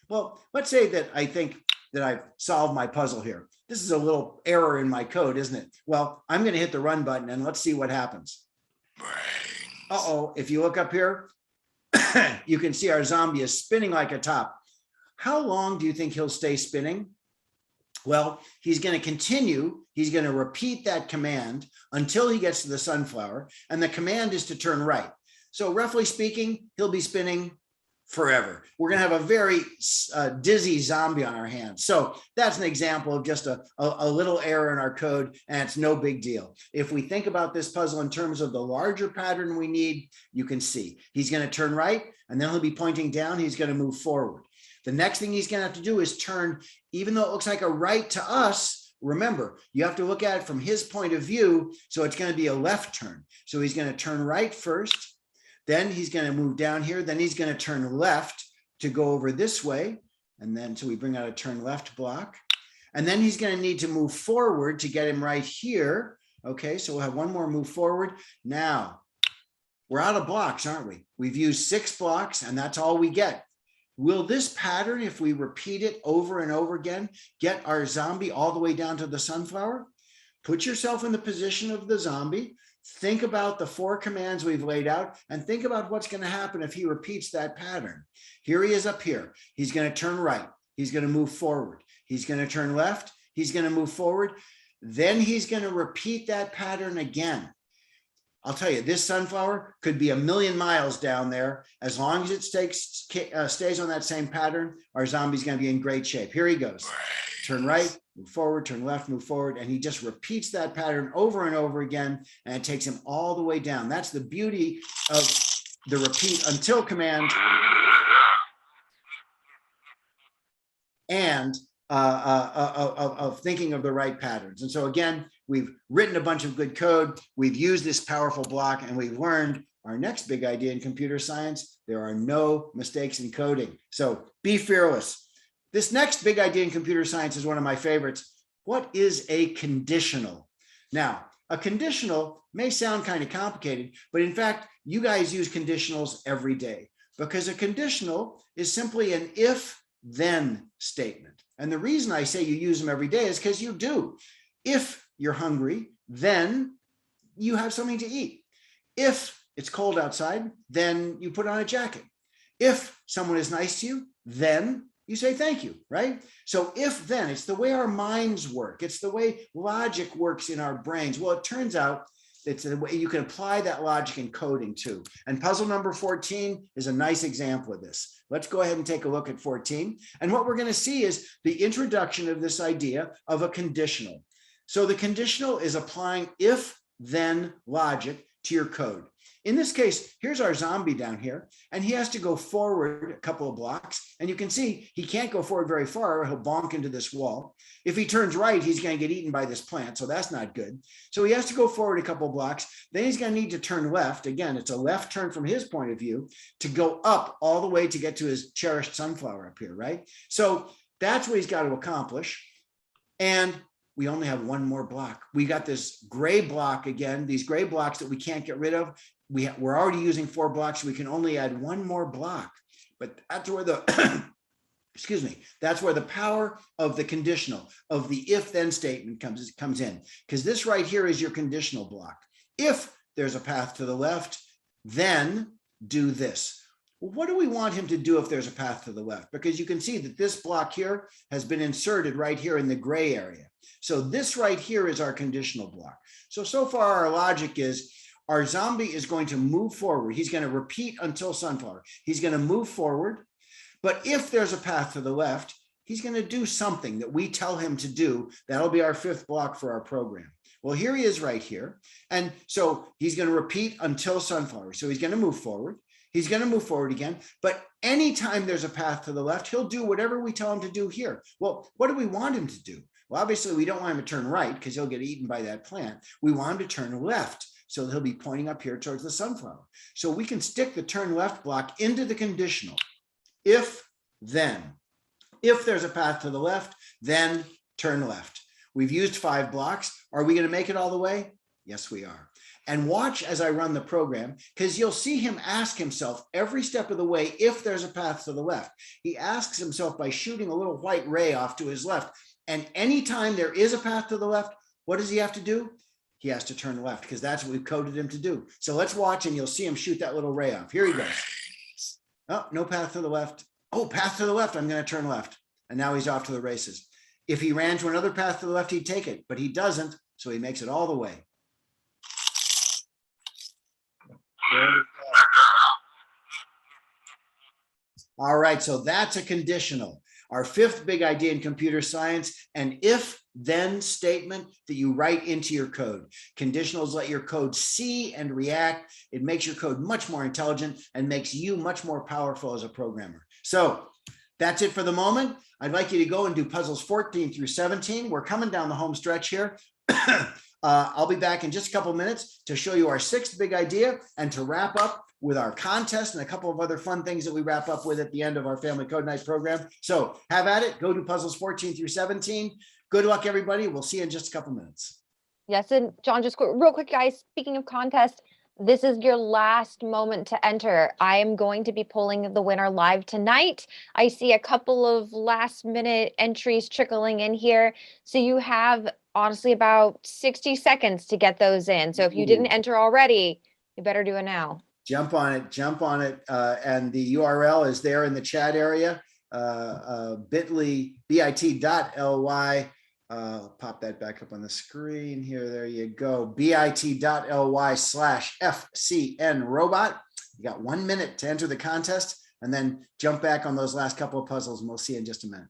Well, let's say that I think that I've solved my puzzle here. This is a little error in my code, isn't it? Well, I'm going to hit the run button and let's see what happens. Uh-oh, if you look up here, you can see our zombie is spinning like a top. How long do you think he'll stay spinning? Well, he's going to continue. He's going to repeat that command until he gets to the sunflower. And the command is to turn right. So roughly speaking, he'll be spinning forever. We're going to have a very dizzy zombie on our hands. So that's an example of just a little error in our code, and it's no big deal. If we think about this puzzle in terms of the larger pattern we need, you can see he's going to turn right, and then he'll be pointing down. He's going to move forward. The next thing he's going to have to do is turn, even though it looks like a right to us. Remember, you have to look at it from his point of view. So it's going to be a left turn. So he's going to turn right first. Then he's going to move down here. Then he's going to turn left to go over this way. And then so we bring out a turn left block. And then he's going to need to move forward to get him right here. Okay, so we'll have one more move forward. Now, we're out of blocks, aren't we? We've used 6 blocks, and that's all we get. Will this pattern, if we repeat it over and over again, get our zombie all the way down to the sunflower? Put yourself in the position of the zombie. Think about the 4 commands we've laid out and think about what's going to happen if he repeats that pattern. Here he is up here. He's going to turn right. He's going to move forward. He's going to turn left. He's going to move forward. Then he's going to repeat that pattern again. I'll tell you, this sunflower could be 1,000,000 miles down there. As long as it stays on that same pattern, our zombie's going to be in great shape. Here he goes. Turn right, move forward, turn left, move forward. And he just repeats that pattern over and over again. And it takes him all the way down. That's the beauty of the repeat until command and of thinking of the right patterns. And so again, we've written a bunch of good code. We've used this powerful block, and we've learned our next big idea in computer science. There are no mistakes in coding. So be fearless. This next big idea in computer science is one of my favorites. What is a conditional? Now, a conditional may sound kind of complicated, but in fact, you guys use conditionals every day because a conditional is simply an if-then statement. And the reason I say you use them every day is because you do. If you're hungry, then you have something to eat. If it's cold outside, then you put on a jacket. If someone is nice to you, then you say thank you, right? So if then, it's the way our minds work. It's the way logic works in our brains. Well, it turns out it's a way you can apply that logic in coding too. And puzzle number 14 is a nice example of this. Let's go ahead and take a look at 14. And what we're going to see is the introduction of this idea of a conditional. So the conditional is applying if-then logic to your code. In this case, here's our zombie down here, and he has to go forward a couple of blocks. And you can see he can't go forward very far, or he'll bonk into this wall. If he turns right, he's going to get eaten by this plant, so that's not good. So he has to go forward a couple of blocks. Then he's going to need to turn left. Again, it's a left turn from his point of view to go up all the way to get to his cherished sunflower up here, right? So that's what he's got to accomplish. And we only have one more block. We got this gray block again, these gray blocks that we can't get rid of. We're already using 4 blocks. So we can only add one more block, but that's where the, excuse me, that's where the power of the conditional, of the if-then statement comes in, because this right here is your conditional block. If there's a path to the left, then do this. Well, what do we want him to do if there's a path to the left? Because you can see that this block here has been inserted right here in the gray area. So this right here is our conditional block. So far our logic is our zombie is going to move forward. He's going to repeat until sunflower. He's going to move forward. But if there's a path to the left, he's going to do something that we tell him to do. That'll be our 5th block for our program. Well, here he is right here. And so he's going to repeat until sunflower. So he's going to move forward. He's going to move forward again. But anytime there's a path to the left, he'll do whatever we tell him to do here. Well, what do we want him to do? Well, obviously, we don't want him to turn right because he'll get eaten by that plant. We want him to turn left. So he'll be pointing up here towards the sunflower. So we can stick the turn left block into the conditional. If, then. If there's a path to the left, then turn left. We've used 5 blocks. Are we going to make it all the way? Yes, we are. And watch as I run the program, because you'll see him ask himself every step of the way if there's a path to the left. He asks himself by shooting a little white ray off to his left. And anytime there is a path to the left, what does he have to do? He has to turn left, because that's what we've coded him to do. So let's watch, and you'll see him shoot that little ray off. Here he goes. Oh, no path to the left. Oh, path to the left. I'm going to turn left. And now he's off to the races. If he ran to another path to the left, he'd take it, but he doesn't. So he makes it all the way. All right, so that's a conditional. Our 5th big idea in computer science, an if-then statement that you write into your code. Conditionals let your code see and react. It makes your code much more intelligent and makes you much more powerful as a programmer. So that's it for the moment. I'd like you to go and do puzzles 14 through 17. We're coming down the home stretch here. I'll be back in just a couple of minutes to show you our 6th big idea and to wrap up with our contest and a couple of other fun things that we wrap up with at the end of our Family Code Night program. So have at it. Go do puzzles 14 through 17. Good luck, everybody. We'll see you in just a couple minutes. Yes, and John, just real quick, guys, speaking of contest, this is your last moment to enter. I am going to be pulling the winner live tonight. I see a couple of last minute entries trickling in here. So you have honestly about 60 seconds to get those in. So if you didn't enter already, you better do it now. Jump on it, jump on it. And the URL is there in the chat area, bit.ly, bit.ly. Pop that back up on the screen here. There you go. bit.ly/FCN robot. You got 1 minute to enter the contest, and then jump back on those last couple of puzzles, and we'll see you in just a minute.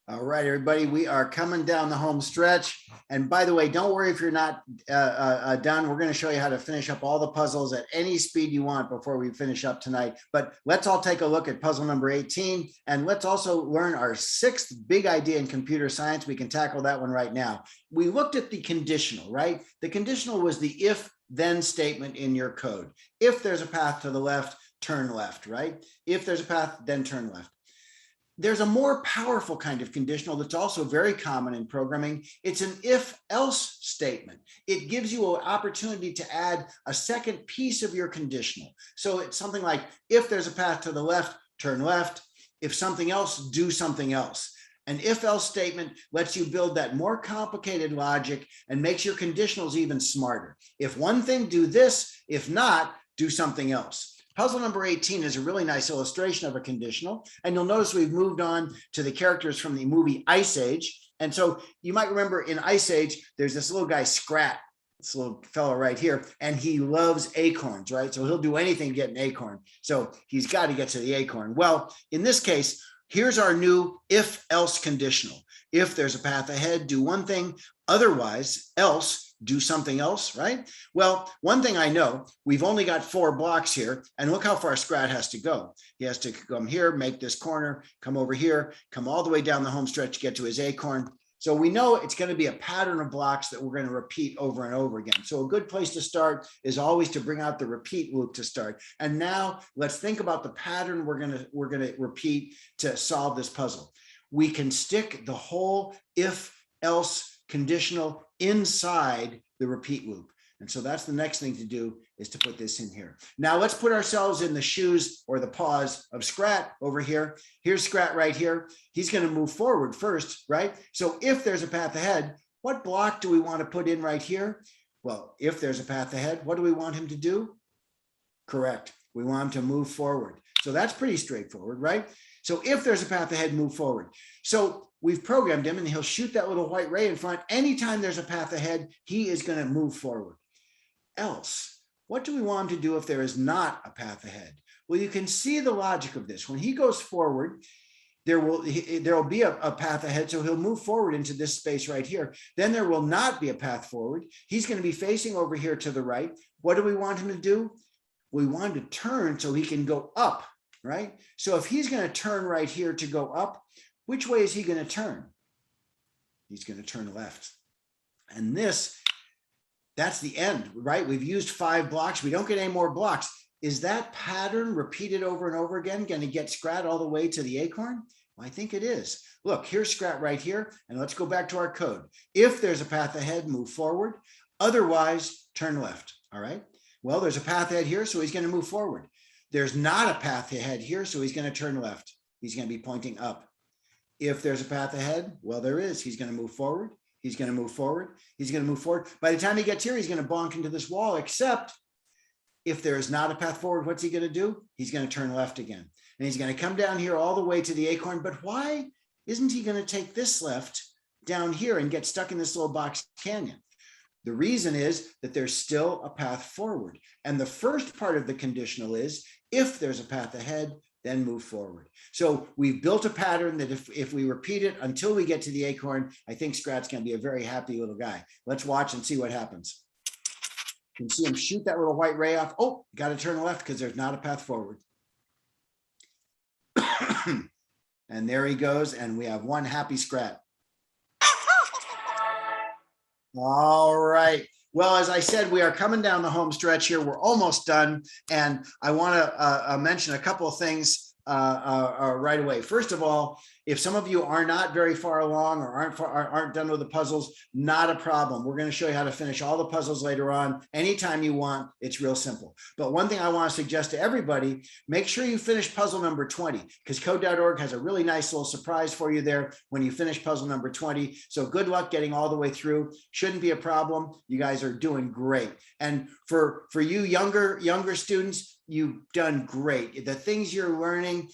All right, everybody, we are coming down the home stretch. And by the way, don't worry if you're not done. We're going to show you how to finish up all the puzzles at any speed you want before we finish up tonight. But let's all take a look at puzzle number 18. And let's also learn our 6th big idea in computer science. We can tackle that one right now. We looked at the conditional, right? The conditional was the if then statement in your code. If there's a path to the left, turn left, right? If there's a path, then turn left. There's a more powerful kind of conditional that's also very common in programming. It's an if-else statement. It gives you an opportunity to add a second piece of your conditional. So it's something like, if there's a path to the left, turn left. If something else, do something else. An if-else statement lets you build that more complicated logic and makes your conditionals even smarter. If one thing, do this. If not, do something else. Puzzle number 18 is a really nice illustration of a conditional. And you'll notice we've moved on to the characters from the movie Ice Age. And so you might remember in Ice Age, there's this little guy, Scrat, this little fellow right here, and he loves acorns, right? So he'll do anything to get an acorn. So he's got to get to the acorn. Well, in this case, here's our new if-else conditional. If there's a path ahead, do one thing. Otherwise, else, do something else, right? Well, one thing I know, we've only got 4 blocks here, and look how far Scrat has to go. He has to come here, make this corner, come over here, come all the way down the home stretch to get to his acorn. So we know it's going to be a pattern of blocks that we're going to repeat over and over again. So a good place to start is always to bring out the repeat loop to start. And now let's think about the pattern we're going to repeat to solve this puzzle. We can stick the whole if-else conditional inside the repeat loop. And so that's the next thing to do, is to put this in here. Now let's put ourselves in the shoes or the paws of Scrat over here. Here's Scrat right here. He's going to move forward first, right? So if there's a path ahead, what block do we want to put in right here? Well, if there's a path ahead, what do we want him to do? Correct. We want him to move forward. So that's pretty straightforward, right? So if there's a path ahead, move forward. So we've programmed him and he'll shoot that little white ray in front. Anytime there's a path ahead, he is going to move forward. Else, what do we want him to do if there is not a path ahead? Well, you can see the logic of this. When he goes forward, there will be a path ahead, so he'll move forward into this space right here. Then there will not be a path forward. He's going to be facing over here to the right. What do we want him to do? We want him to turn so he can go up, right? So if he's going to turn right here to go up, which way is he going to turn? He's going to turn left. And that's the end, right? We've used 5 blocks. We don't get any more blocks. Is that pattern repeated over and over again going to get Scrat all the way to the acorn? Well, I think it is. Look, here's Scrat right here. And let's go back to our code. If there's a path ahead, move forward. Otherwise, turn left. All right. Well, there's a path ahead here, so he's going to move forward. There's not a path ahead here, so he's going to turn left. He's going to be pointing up. If there's a path ahead, well, there is. He's going to move forward. He's going to move forward. He's going to move forward. By the time he gets here, he's going to bonk into this wall, except if there is not a path forward, what's he going to do? He's going to turn left again. And he's going to come down here all the way to the acorn. But why isn't he going to take this left down here and get stuck in this little box canyon? The reason is that there's still a path forward. And the first part of the conditional is, if there's a path ahead, then move forward. So we've built a pattern that if we repeat it until we get to the acorn, I think Scrat's going to be a very happy little guy. Let's watch and see what happens. You can see him shoot that little white ray off. Oh, got to turn left because there's not a path forward. And there he goes. And we have one happy Scrat. All right. Well, as I said, we are coming down the home stretch here. We're almost done. And I want to mention a couple of things right away. First of all, if some of you are not very far along or aren't done with the puzzles, not a problem. We're going to show you how to finish all the puzzles later on. Anytime you want, it's real simple. But one thing I want to suggest to everybody, make sure you finish puzzle number 20, because code.org has a really nice little surprise for you there when you finish puzzle number 20. So good luck getting all the way through. Shouldn't be a problem. You guys are doing great. And for you younger students, you've done great. The things you're learning,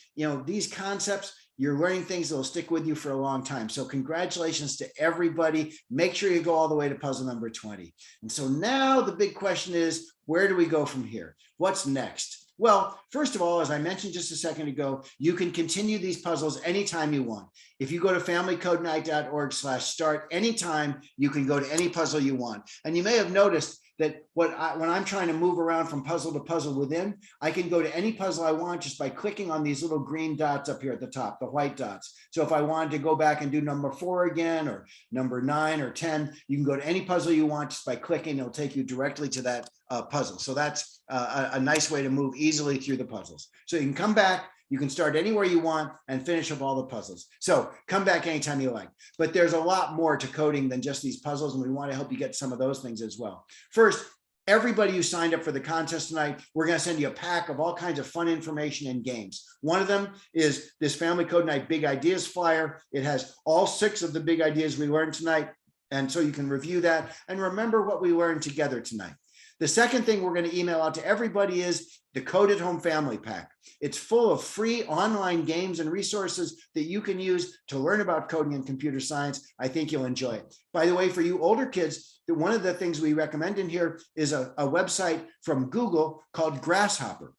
these concepts, you're learning things that will stick with you for a long time. So congratulations to everybody. Make sure you go all the way to puzzle number 20. And so now the big question is, where do we go from here? What's next? Well, first of all, as I mentioned just a second ago, you can continue these puzzles anytime you want. If you go to familycodenight.org/start, anytime you can go to any puzzle you want. And you may have noticed that when I'm trying to move around from puzzle to puzzle within, I can go to any puzzle I want just by clicking on these little green dots up here at the top, the white dots. So if I wanted to go back and do number 4 again, or number 9 or 10, you can go to any puzzle you want just by clicking. It'll take you directly to that puzzle. So that's a nice way to move easily through the puzzles. So you can come back, you can start anywhere you want and finish up all the puzzles. So come back anytime you like. But there's a lot more to coding than just these puzzles, and we want to help you get some of those things as well. First, everybody who signed up for the contest tonight, we're going to send you a pack of all kinds of fun information and games. One of them is this Family Code Night Big Ideas flyer. It has all 6 of the big ideas we learned tonight. And so you can review that and remember what we learned together tonight. The second thing we're going to email out to everybody is the Code at Home Family Pack. It's full of free online games and resources that you can use to learn about coding and computer science. I think you'll enjoy it. By the way, for you older kids, one of the things we recommend in here is a website from Google called Grasshopper.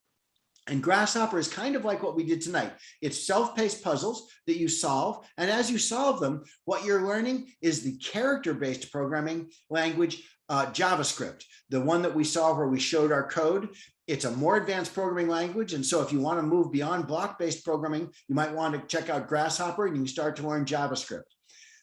And Grasshopper is kind of like what we did tonight. It's self-paced puzzles that you solve. And as you solve them, what you're learning is the character-based programming language, JavaScript, the one that we saw where we showed our code. It's a more advanced programming language. And so if you want to move beyond block-based programming, you might want to check out Grasshopper and you can start to learn JavaScript.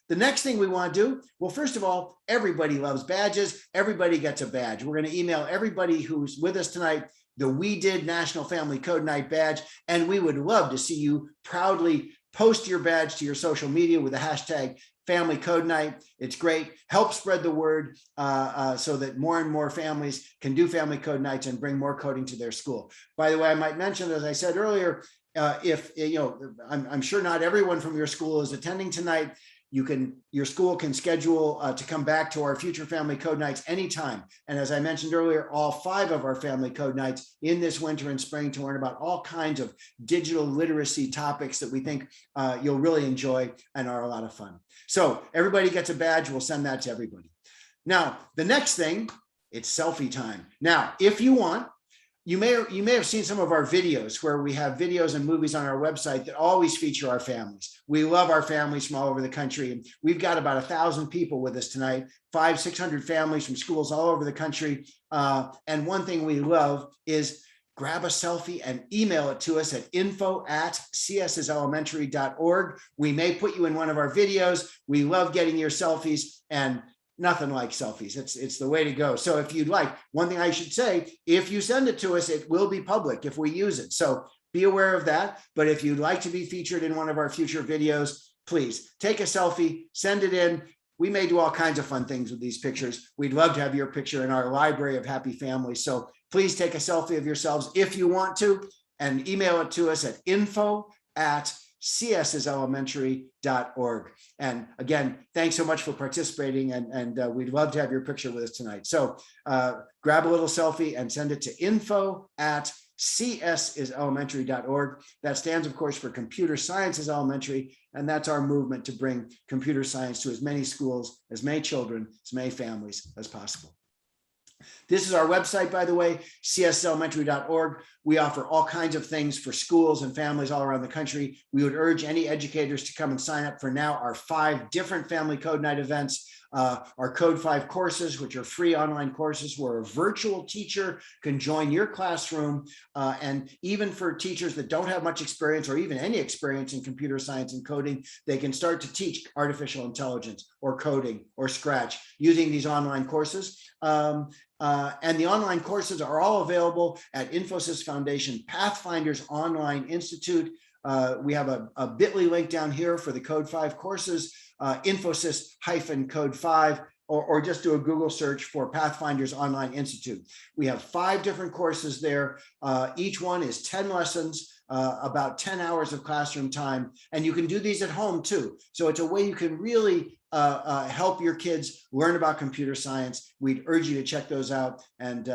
The next thing we want to do, well, first of all, everybody loves badges. Everybody gets a badge. We're going to email everybody who's with us tonight the We Did National Family Code Night badge. And we would love to see you proudly post your badge to your social media with the hashtag Family Code Night. It's great. Help spread the word so that more and more families can do Family Code Nights and bring more coding to their school. By the way, I might mention, as I said earlier, if you know, I'm sure not everyone from your school is attending tonight. Your school can schedule to come back to our future Family Code Nights anytime. And as I mentioned earlier, all 5 of our Family Code Nights in this winter and spring to learn about all kinds of digital literacy topics that we think you'll really enjoy and are a lot of fun. So everybody gets a badge. We'll send that to everybody. Now, the next thing, it's selfie time. Now, if you want, you may have seen some of our videos where we have videos and movies on our website that always feature our families. We love our families from all over the country. And we've got about 1,000 people with us tonight, 500-600 families from schools all over the country. And one thing we love is grab a selfie and email it to us at info@csselementary.org. We may put you in one of our videos. We love getting your selfies, and nothing like selfies. It's the way to go. So if you'd like, one thing I should say, if you send it to us, it will be public if we use it. So be aware of that. But if you'd like to be featured in one of our future videos, please take a selfie, send it in. We may do all kinds of fun things with these pictures. We'd love to have your picture in our library of happy families. So please take a selfie of yourselves if you want to, and email it to us at info@csselementary.org. And again, thanks so much for participating, and we'd love to have your picture with us tonight. So grab a little selfie and send it to info@csselementary.org. That stands, of course, for Computer Sciences Elementary, and that's our movement to bring computer science to as many schools, as many children, as many families as possible. This is our website, by the way, csselementary.org. We offer all kinds of things for schools and families all around the country. We would urge any educators to come and sign up for now our 5 different Family Code Night events. Our Code 5 courses, which are free online courses where a virtual teacher can join your classroom. And even for teachers that don't have much experience or even any experience in computer science and coding, they can start to teach artificial intelligence or coding or Scratch using these online courses. And the online courses are all available at Infosys Foundation Pathfinders Online Institute. We have a bit.ly link down here for the Code 5 courses, Infosys-Code 5, or just do a Google search for Pathfinders Online Institute. We have 5 different courses there. Each one is 10 lessons, about 10 hours of classroom time. And you can do these at home too. So it's a way you can really help your kids learn about computer science, we'd urge you to check those out, and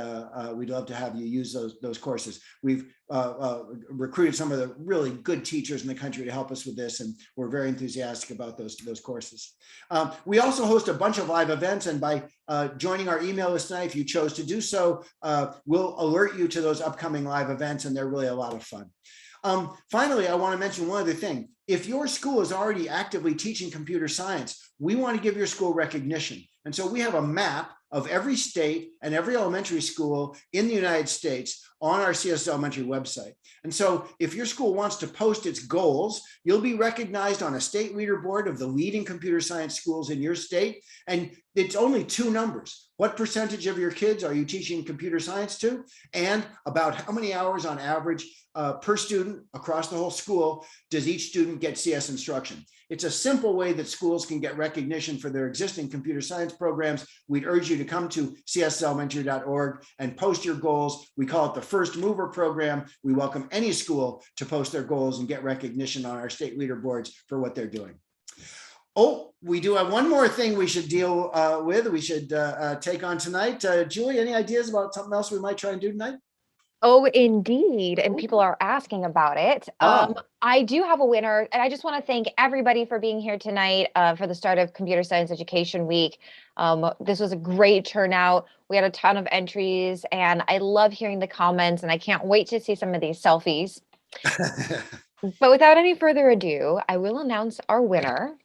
we'd love to have you use those courses. We've recruited some of the really good teachers in the country to help us with this, and we're very enthusiastic about those courses. We also host a bunch of live events, and by joining our email list tonight, if you chose to do so, we'll alert you to those upcoming live events, and they're really a lot of fun. Finally, I want to mention one other thing. If your school is already actively teaching computer science, we want to give your school recognition. And so we have a map of every state and every elementary school in the United States on our CS Elementary website. And so if your school wants to post its goals, you'll be recognized on a state leaderboard of the leading computer science schools in your state. And it's only 2 numbers. What percentage of your kids are you teaching computer science to? And about how many hours on average per student across the whole school does each student get CS instruction? It's a simple way that schools can get recognition for their existing computer science programs. We'd urge you to come to cselementary.org and post your goals. We call it the First Mover Program. We welcome any school to post their goals and get recognition on our state leaderboards for what they're doing. Oh, we do have one more thing we should deal with, we should take on tonight. Julie, any ideas about something else we might try and do tonight? Oh, indeed. And people are asking about it. I do have a winner, and I just want to thank everybody for being here tonight for the start of Computer Science Education Week. This was a great turnout. We had a ton of entries, and I love hearing the comments, and I can't wait to see some of these selfies. But without any further ado, I will announce our winner.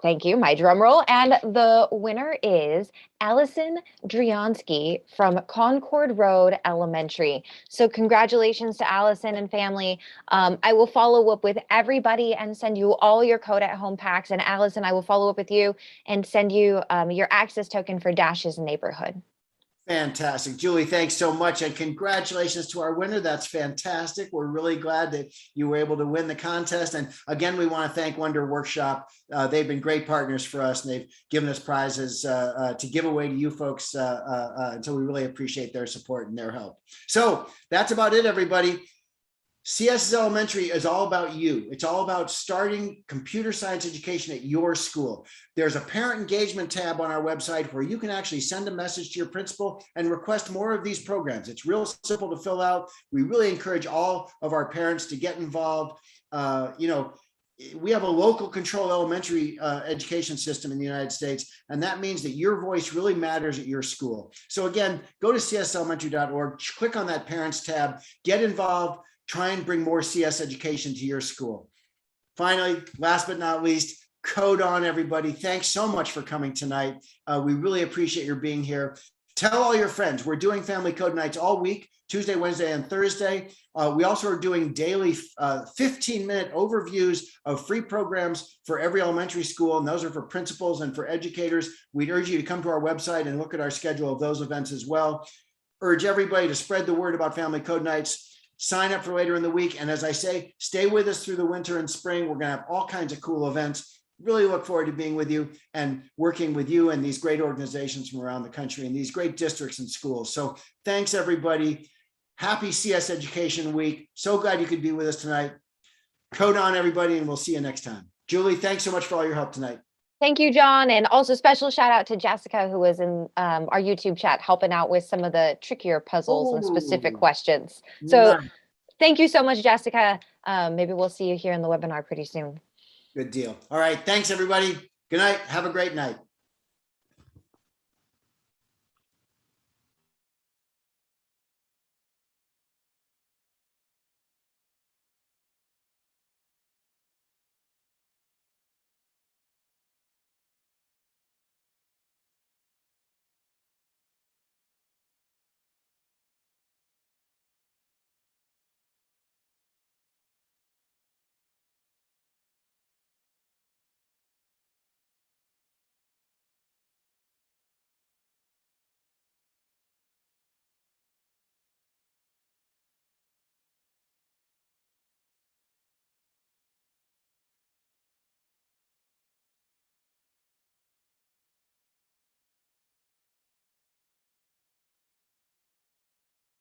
Thank you, my drum roll. And the winner is Allison Drionsky from Concord Road Elementary. So congratulations to Allison and family. I will follow up with everybody and send you all your code at home packs. And Allison, I will follow up with you and send you your access token for Dash's neighborhood. Fantastic. Julie, thanks so much. And congratulations to our winner. That's fantastic. We're really glad that you were able to win the contest. And again, we want to thank Wonder Workshop. They've been great partners for us, and they've given us prizes to give away to you folks. And so we really appreciate their support and their help. So that's about it, everybody. CS Elementary is all about you. It's all about starting computer science education at your school. There's a parent engagement tab on our website where you can actually send a message to your principal and request more of these programs. It's real simple to fill out. We really encourage all of our parents to get involved. We have a local control elementary education system in the United States, and that means that your voice really matters at your school. So again, go to cselementary.org, click on that parents tab, get involved. Try and bring more CS education to your school. Finally, last but not least, code on, everybody. Thanks so much for coming tonight. We really appreciate your being here. Tell all your friends. We're doing Family Code Nights all week, Tuesday, Wednesday, and Thursday. We also are doing daily 15-minute overviews of free programs for every elementary school, and those are for principals and for educators. We'd urge you to come to our website and look at our schedule of those events as well. Urge everybody to spread the word about Family Code Nights. Sign up for later in the week. And as I say, stay with us through the winter and spring. We're going to have all kinds of cool events. Really look forward to being with you and working with you and these great organizations from around the country and these great districts and schools. So thanks, everybody. Happy CS Education Week. So glad you could be with us tonight. Code on, everybody, and we'll see you next time. Julie, thanks so much for all your help tonight. Thank you, John. And also special shout out to Jessica, who was in our YouTube chat helping out with some of the trickier puzzles and specific questions. So thank you so much, Jessica. Maybe we'll see you here in the webinar pretty soon. Good deal. All right. Thanks, everybody. Good night. Have a great night.